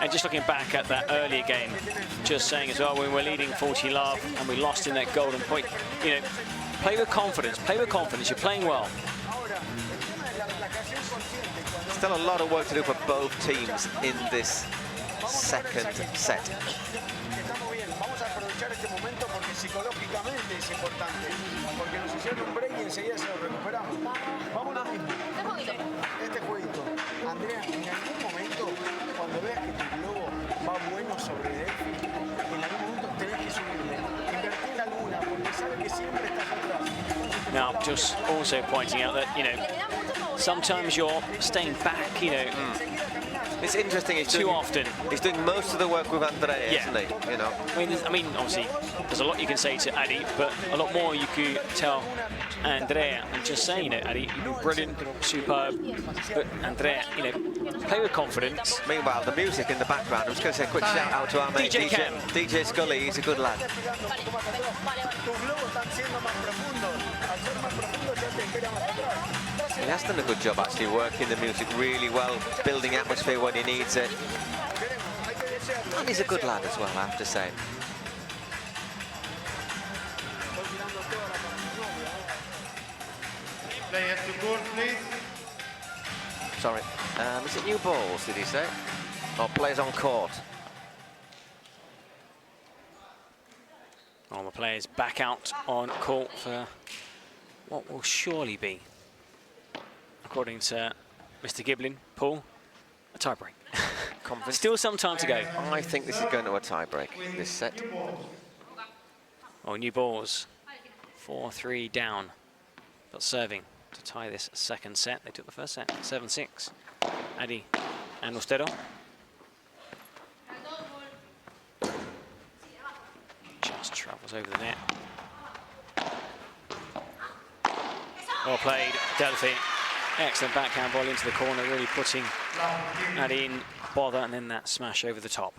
And just looking back at that earlier game, just saying as well, when we're leading 40-love and we lost in that golden point, you know, play with confidence, you're playing well. Still a lot of work to do for both teams in this second set. psicológicamente es importante, porque nos hicieron un break y enseguida se lo recuperamos. Vamos a lo mismo. Este jueguito. Andrea, en algún momento, cuando veas que tu globo va bueno sobre Delfi, en algún momento tenés que subirle. Invertir alguna, porque sabe que siempre estás atrás. Now, just also pointing out that, you know, sometimes you're staying back, you know, It's interesting. too often. He's doing most of the work with Andrea, Yeah. isn't he? You know. I mean, obviously, there's a lot you can say to Adi, but a lot more you could tell Andrea. And just saying, you know, Adi, you've been brilliant, superb, but Andrea, you know, play with confidence. Meanwhile, the music in the background. I'm just going to say a quick shout out to our mate DJ Cam. DJ Scully. He's a good lad. Tus globos están siendo más profundos. Al ser más profundos ya te espera más atrás. He has done a good job actually working the music really well, building atmosphere when he needs it. And he's a good lad as well, I have to say. Players to court, please. Sorry. Is it new balls, did he say? Or players on court? All the players back out on court for what will surely be, according to Mr. Giblin, Paul, a tiebreak. Still some time to go. I think this is going to a tie-break, this set. Oh, new balls. 4-3 down, but serving to tie this second set. They took the first set, 7-6. Adi and Ustero. Just travels over the net. Well played, Delfi. Excellent backhand ball into the corner, really putting Adi in bother, and then that smash over the top.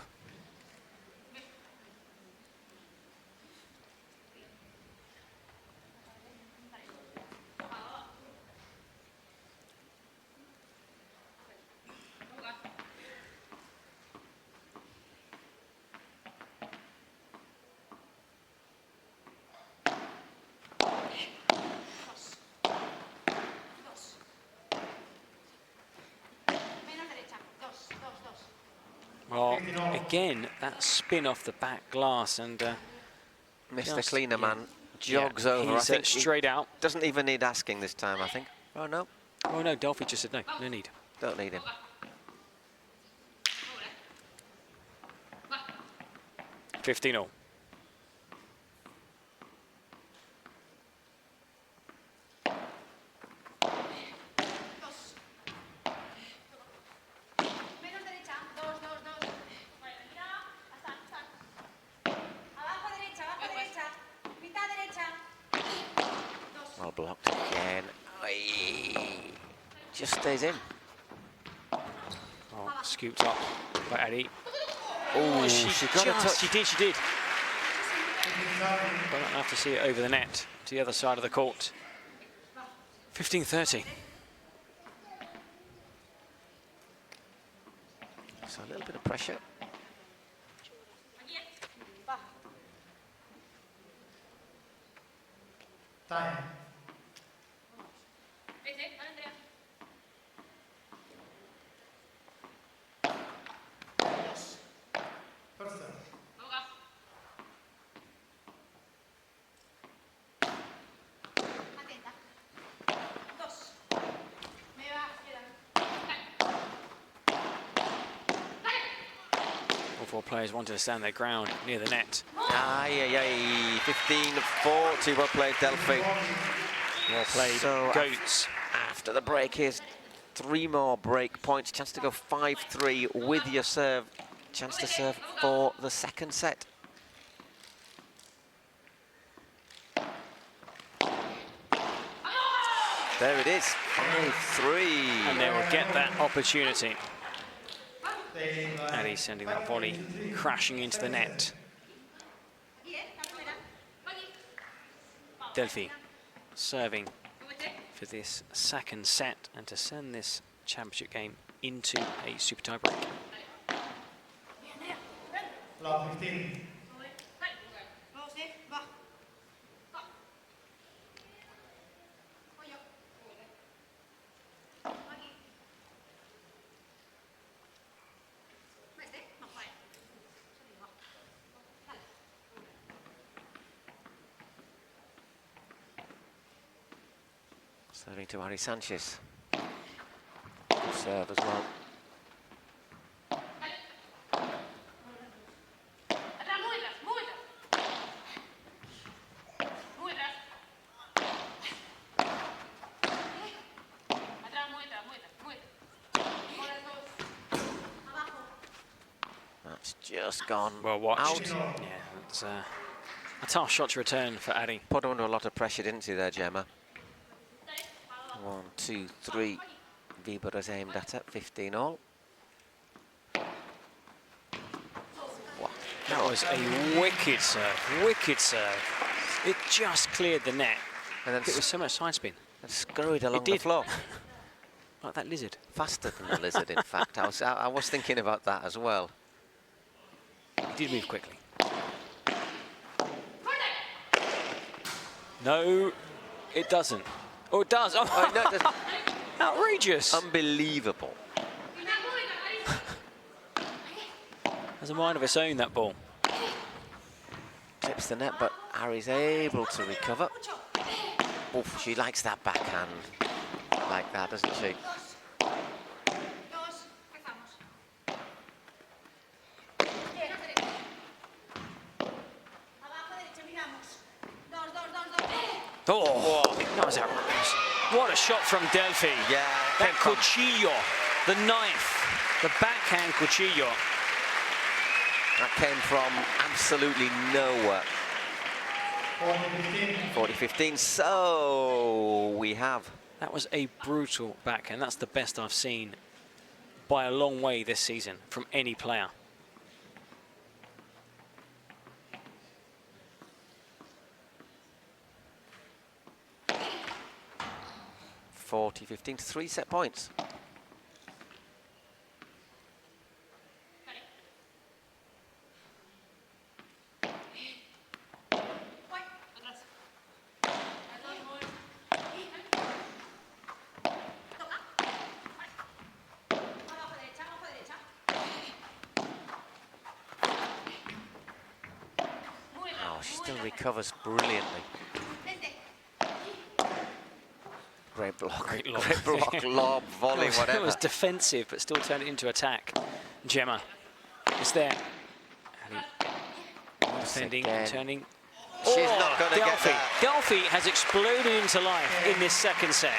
Well, again, that spin off the back glass, and Mr. Cleaner Man jogs over. I He's think straight out. Doesn't even need asking this time, I think. Oh, no. Oh no, Delfi just said no, no need. Don't need him. 15-all. Well blocked again. Aye. Just stays in. Oh, scooped up by Adi. Oh, She got a touch. She did. But I'll have to see it over the net to the other side of the court. 15-30. So a little bit of pressure. Time. First serve. All four players wanted to stand their ground near the net. Aye. 15-40. Well played, Delfi. Well played, So, Goats. After the break, here's 3 more break points. Chance to go 5-3 with your serve. Chance to serve for the second set. There it is, 5-3. And they will get that opportunity. And he's sending that volley crashing into the net. Delfi serving for this second set and to send this championship game into a super tiebreak. Love 15. Serving to Ari Sanchez. Good serve as well. That's just gone Well watched. out. Yeah, it's a tough shot to return for Ari. Put her under a lot of pressure, didn't she there, Gemma? 1, 2, 3. Weber has aimed at it, 15 all. Wow. That was a wicked serve, wicked serve. It just cleared the net. And then It was so much side spin. and scurried along did. the floor. Like that lizard. Faster than the lizard, in fact. I was thinking about that as well. It did move quickly. No, it doesn't. Oh, it does. Oh, Oh, no, that's outrageous. unbelievable. Has a mind of its own, that ball. Tips the net, but Ari's able to recover. Oof, she likes that backhand like that, doesn't she? Oh, that was outrageous. What a shot from Delfi. Yeah, That came from- cuchillo, the knife, the backhand cuchillo. That came from absolutely nowhere. 40-15. 40-15, so we have. That was a brutal backhand. That's the best I've seen by a long way this season from any player. (40-15) 3 set points. Oh, she still recovers brilliantly. Great block, Great lob. great block, lob, volley, It whatever. was defensive, but still turned it into attack. Gemma, it's there. Defending, again. turning. She's not going to get Delfi. that. Delfi has exploded into life in this second set.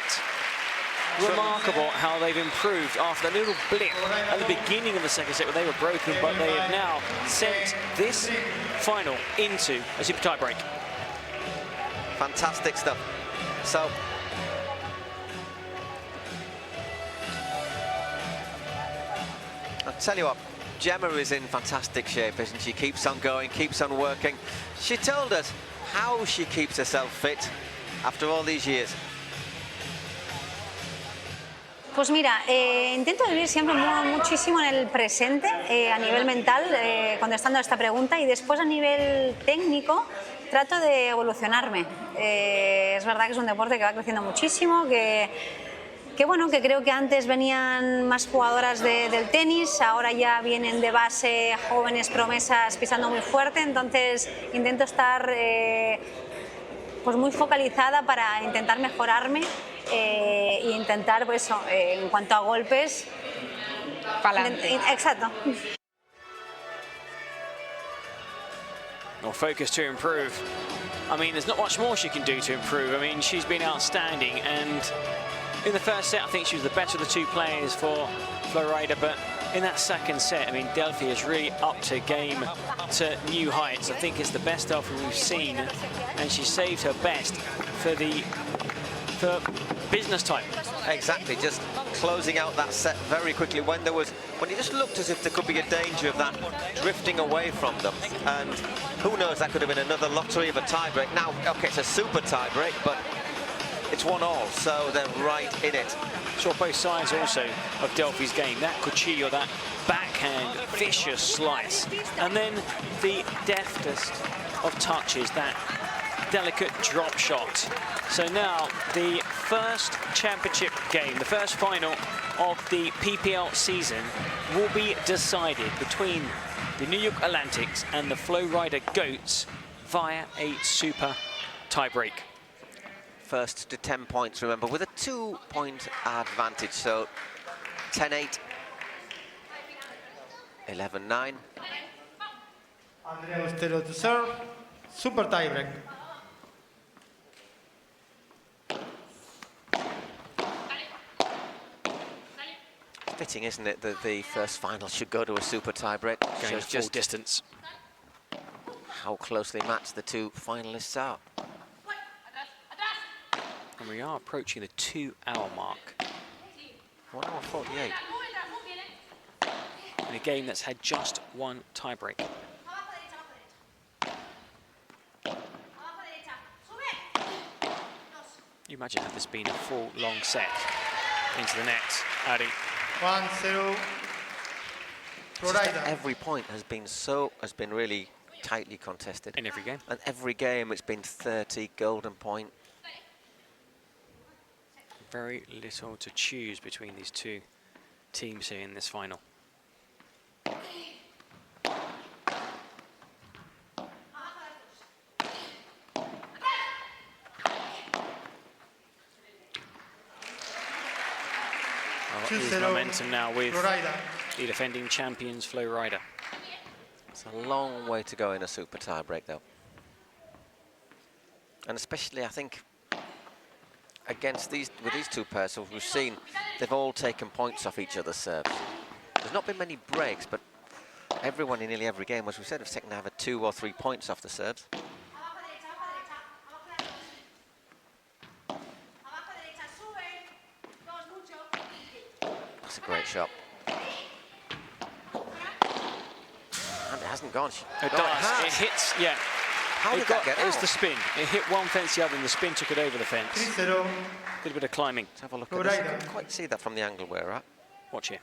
Remarkable how they've improved after the little blip at the beginning of the second set where they were broken, but they have now sent this final into a super tie break. Fantastic stuff. So, I'll tell you what, Gemma is in fantastic shape, isn't she? Keeps on going, keeps on working. She told us how she keeps herself fit after all these years. Pues mira, intento vivir siempre muchísimo en el presente a nivel mental, contestando a esta pregunta, y después a nivel técnico trato de evolucionarme. Es verdad que es un deporte que va creciendo muchísimo, que bueno, que creo que antes venían más jugadoras del tenis, ahora ya vienen de base jóvenes promesas pisando muy fuerte, entonces intento estar pues muy focalizada para intentar mejorarme e intentar, pues eso, en cuanto a golpes, exacto. Or focus to improve. I mean, there's not much more she can do to improve. I mean, she's been outstanding, and in the first set, I think she was the better of the two players for Flowrida, but in that second set, I mean, Delfi is really up to game to new heights. I think it's the best Delfi we've seen, and she saved her best for business time. Exactly, just closing out that set very quickly when it just looked as if there could be a danger of that drifting away from them. And who knows, that could have been another lottery of a tiebreak. Now, okay, it's a super tiebreak, but it's 1-1, so they're right in it. Saw both sides also of Delfi's game. That cuchillo, that backhand, vicious slice. And then the deftest of touches, that delicate drop shot. So now the first championship game, the first final of the PPL season will be decided between the New York Atlantics and the Flowrida Goats via a super tiebreak. first to 10 points, remember, with a 2-point advantage. So 10-8, 11-9. Andrea Ustero to serve. Super tiebreak. Fitting, isn't it, that the first final should go to a super tiebreak? Going Shows full distance. how closely matched the two finalists are. And we are approaching the 2-hour mark 1 hour 48. in a game that's had just one tiebreak. You imagine had this been a full long set into the net, Ari. 1-0. Flowrida. Every point has been really tightly contested. In every game. And every game it's been 30 golden point. Very little to choose between these two teams here in this final. Is momentum now with Flowrida. the defending champions, Flowrida. It's a long way to go in a super tiebreak, though. And especially, I think, with these two pairs, as we've seen, they've all taken points off each other's serves. There's not been many breaks, but everyone in nearly every game, as we said, has taken either 2 or 3 points off the serves. That's a great shot. And it hasn't gone. It does. It hits, yeah. How did that get It was out? the spin. It hit one fence, the other, and the spin took it over the fence. 3-0. A little bit of climbing. Let's have a look at this. I can't quite see that from the angle we're at. Watch here.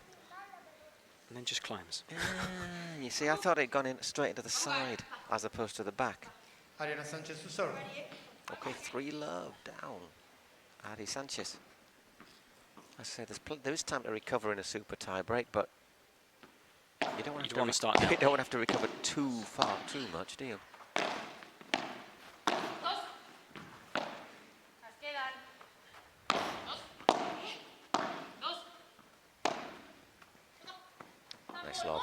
And then just climbs. You see, I thought it had gone in straight into the side as opposed to the back. Ariana Sanchez to serve. Okay, 3-love down. Adi Sanchez. I say there is time to recover in a super tie break, but you don't want to start now. You don't want to have to recover too much, do you? Nice lob.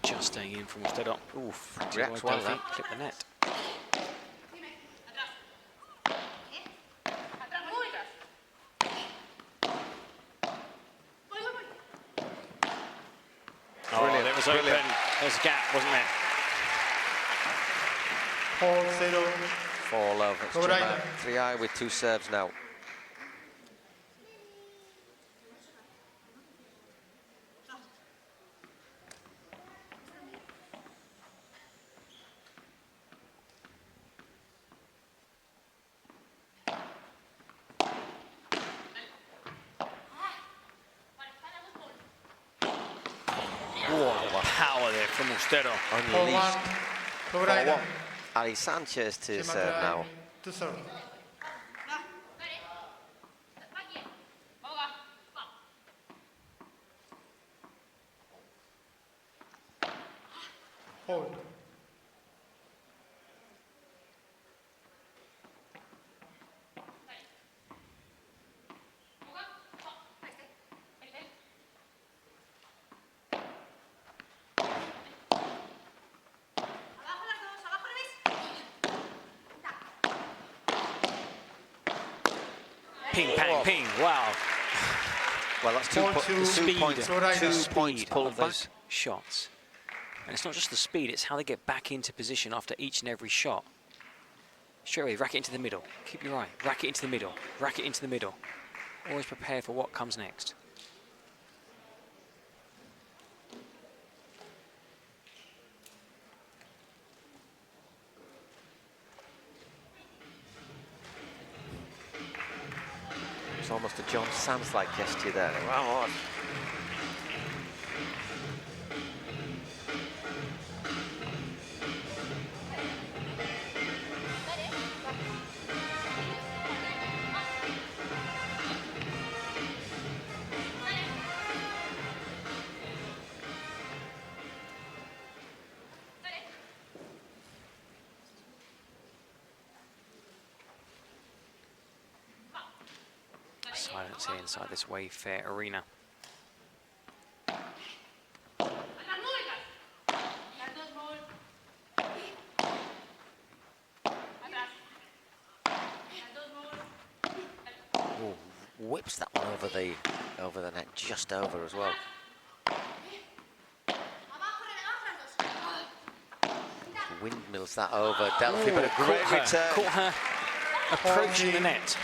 Just staying in from Ustero. Oof. Reacts well, Delfi that. clip the net. Brilliant, It was brilliant. open. There was a gap, wasn't there? 4-0. 4-love. It's Flowrida. Gemma. Triay with 2 serves now. Whoa, power there from Ustero. Unleashed. 4-1. Flowrida. Ali Sanchez to Gemma serve Triay now. to serve. Hold. Ping, pang, ping. Wow. Well, that's 2 Speed. points. Flowrida. 2 points Speed pulled of back. those shots. And it's not just the speed, it's how they get back into position after each and every shot. Straight away, rack it into the middle. Keep your eye. Rack it into the middle. Rack it into the middle. Always prepare for what comes next. It's almost a John Sands-like gesture there. Wow. silence here inside this Wayfair arena. Ooh, whips that one over the net, just over as well. Windmills that over Delfi, but a great return. Caught her approaching the net.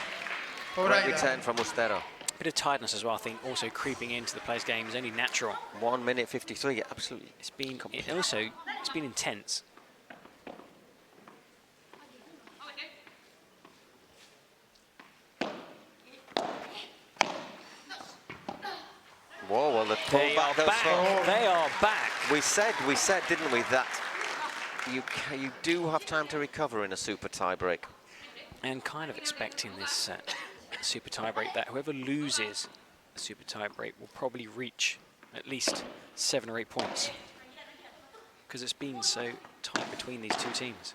Great return from Ustero. Bit of tiredness as well, I think, also creeping into the players' game is only natural. 1 minute 53, yeah, absolutely. It's been it's been intense. Whoa, well, the They are back. They are back. We said, didn't we, that you do have time to recover in a super tiebreak. And kind of expecting this super tiebreak, that whoever loses a super tiebreak will probably reach at least 7 or 8 points, because it's been so tight between these two teams.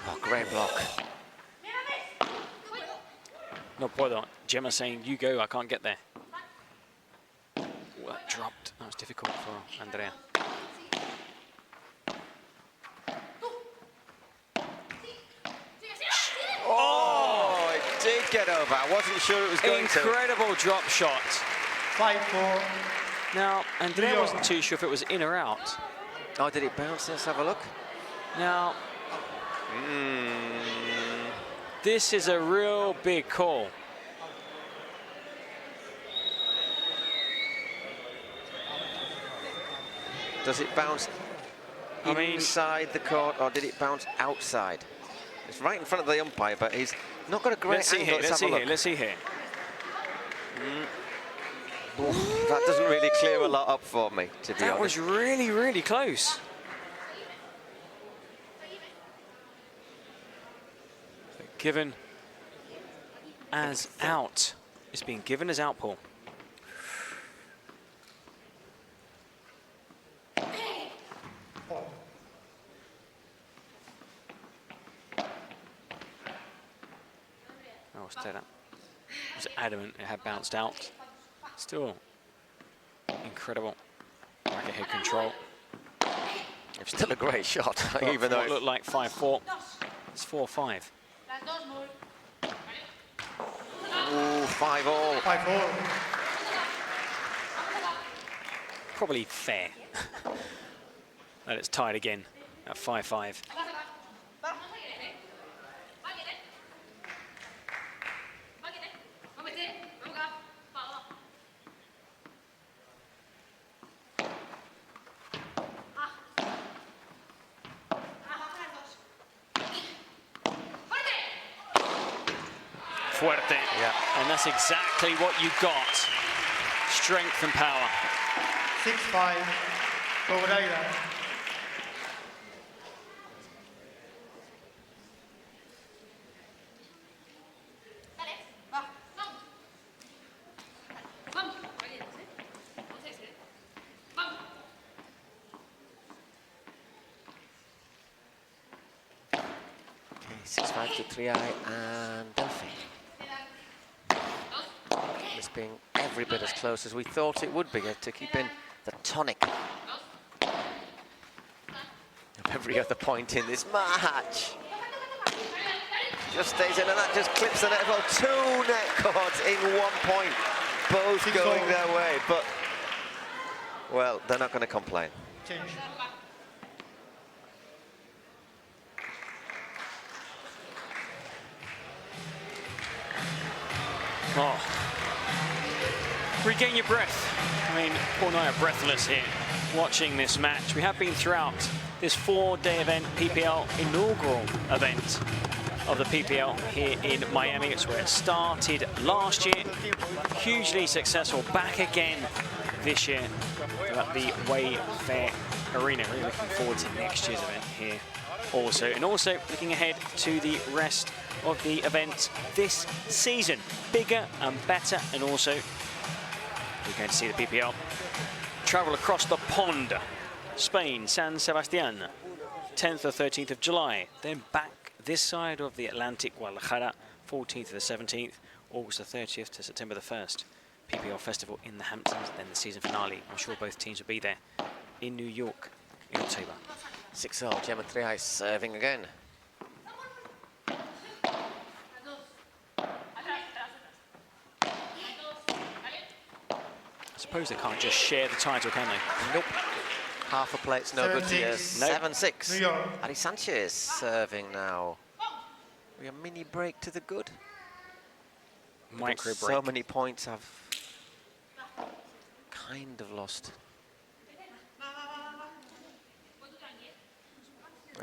Oh, great block. No puedo. Gemma saying, you go, I can't get there. Ooh, that dropped. That was difficult for Andrea. Oh, it did get over. I wasn't sure it was going to. Incredible drop shot. 5-4. Now, Andrea wasn't too sure if it was in or out. Oh, did it bounce? Let's have a look. Now, this is a real big call. Does it bounce inside the court, or did it bounce outside? It's right in front of the umpire, but he's not got a great angle. Let's see here. That doesn't really clear a lot up for me, to be honest. That was really, really close. Given as out. It's been given as out, Paul. Oh, Ustero was adamant it had bounced out. Still incredible racket head control. It's still a great shot, Well, even though it looked like 5-4. It's 4-5. Ooh, 5-all. 5-4. Probably fair that it's tied again at 5-5. Fuerte. Yeah. And that's exactly what you got. Strength and power. 6-5. Flowrida. Okay, 6-5 to Triay and Delfi. This being every bit as close as we thought it would be to keep in the tonic of every other point in this match. Just stays in, and that just clips the net. Well, 2 net cords in 1 point, both going their way. But, well, they're not going to complain. Change. Oh. Regain your breath. I mean, Paul and I are breathless here watching this match. We have been throughout this 4-day event, PPL inaugural event of the PPL here in Miami. It's where it started last year. Hugely successful. Back again this year at the Wayfair Arena. Really looking forward to next year's event here also. And also looking ahead to the rest of the events this season. Bigger and better, and also we're going to see the PPL travel across the pond. Spain, San Sebastián, 10th or 13th of July. Then back this side of the Atlantic, Guadalajara, 14th to the 17th, August the 30th to September the 1st. PPL Festival in the Hamptons, then the season finale. I'm sure both teams will be there in New York in October. 6-0, Gemma Triay serving again. I suppose they can't just share the title, can they? Nope. Half a plate's no good here. 7-6. New York. Ari Sanchez serving now. We a mini break to the good. Micro break. So many points I've kind of lost.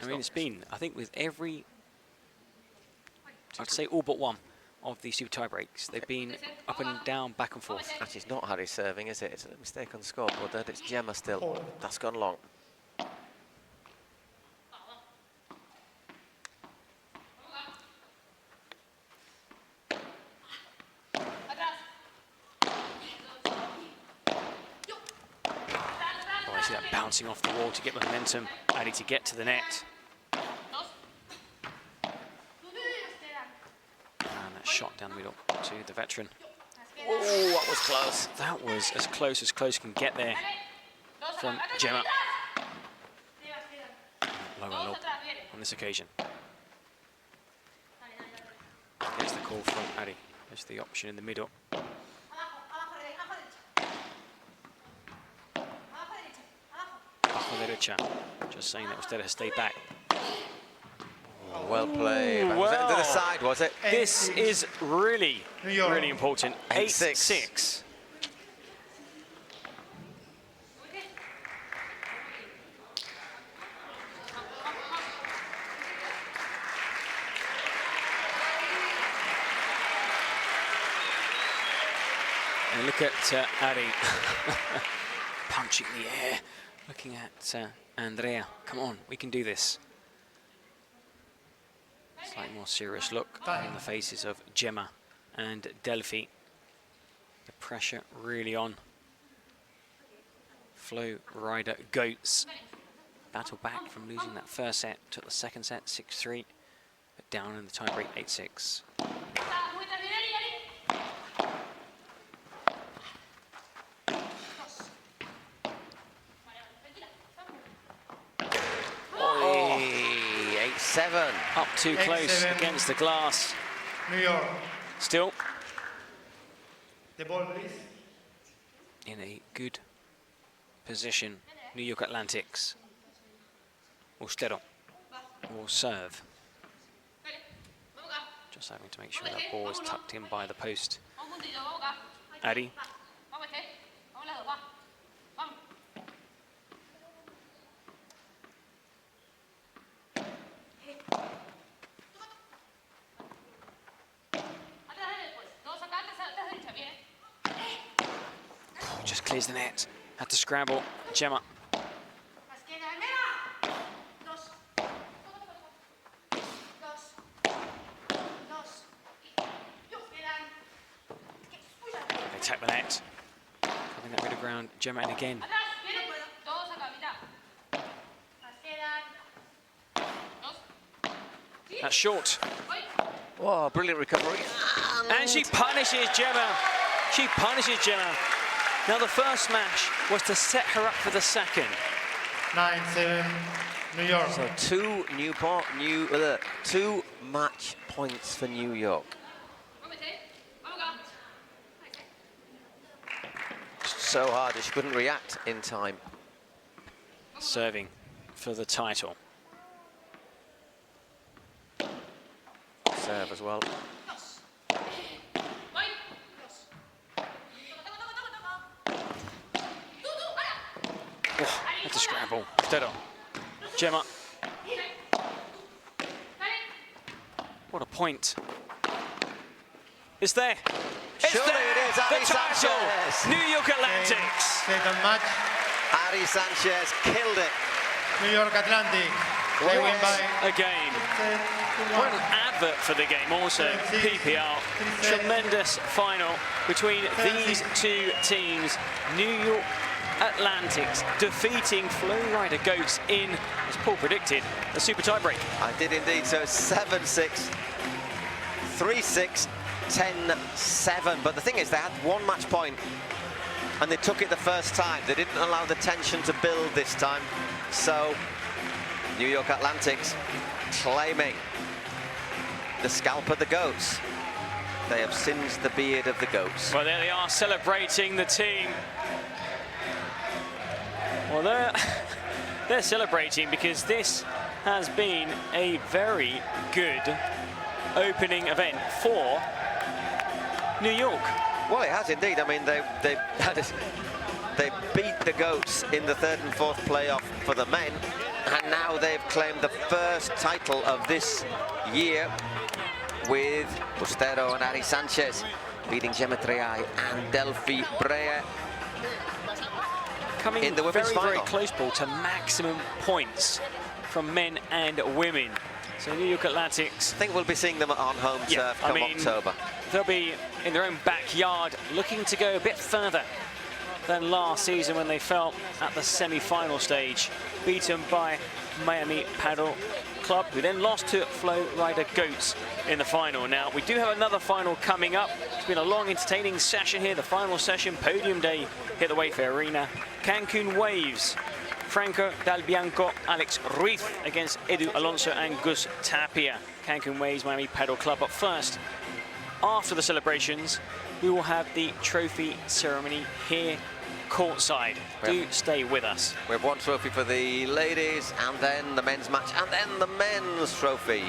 I mean, it's been, I think, with every, I'd say all but one of the super tie breaks, they've been up and down, back and forth. Actually, it's not Harry serving, is it? It's a mistake on the scoreboard there. It's Gemma still. That's gone long. Oh, I see that bouncing off the wall to get momentum, Adi to get to the net. And that shot down the middle to the veteran. Oh, that was close. That was as close can get there from Gemma. Lower lob on this occasion. Here's the call from Adi. There's the option in the middle. Bajo derecha. Just saying that Ustero has stayed back. Well played. Was it to the side, was it? This is really, really important. 8-6. 8-6. And look at Ari punching the air, looking at Andrea. Come on, we can do this. Slightly more serious look on the faces of Gemma and Delfi. The pressure really on. Flowrida Goats battle back from losing that first set, took the second set 6-3, but down in the tiebreak 8-6. Up too close against the glass. New York. Still The ball, please. in a good position, New York Atlantics. Ustero will serve. Just having to make sure that ball is tucked in by the post. Adi. Just clears the net. Had to scramble. Gemma. They tap the net. Having that bit of ground. Gemma in again. That's short. Whoa, brilliant recovery. And she punishes Gemma. She punishes Gemma. Now the first smash was to set her up for the second. 9-7, New York. So two match points for New York. So hard that she couldn't react in time. Serving for the title. Serve as well. Oh, had to scramble. Ustero. Gemma. What a point. It's there. It's Surely there. it is. The Ari title. Sanchez. New York Atlantics. Second match, Ari Sanchez killed it. New York Atlantic. They win by Again. What an advert for the game also. PPL. Tremendous final between these two teams. New York Atlantics defeating Flowrida Goats in, as Paul predicted, a super tiebreak. I did indeed. So 7-6. 3-6, 10-7. But the thing is, they had one match point, and they took it the first time. They didn't allow the tension to build this time. So, New York Atlantics claiming the scalp of the Goats. They have singed the beard of the Goats. Well, there they are celebrating the team. Well, they're celebrating because this has been a very good opening event for New York. Well, it has indeed. I mean, they beat the Goats in the third and fourth playoff for the men, and now they've claimed the first title of this year with Ustero and Ari Sanchez beating Gemma, Triay and Delfi, Brea Coming in the women's final. Very close ball to maximum points from men and women. So New York Atlantics, I think we'll be seeing them on home turf come October. They'll be in their own backyard looking to go a bit further than last season when they fell at the semi-final stage, beaten by Miami Padel Club, who then lost to Flowrida Goats in the final. Now, we do have another final coming up. It's been a long, entertaining session here, the final session, podium day here at the Wayfair Arena. Cancun Waves, Franco Dal Bianco, Alex Ruiz against Edu Alonso and Gus Tapia. Cancun Waves, Miami Padel Club. But first, after the celebrations, we will have the trophy ceremony here courtside. Do stay with us. We have one trophy for the ladies, and then the men's match, and then the men's trophy.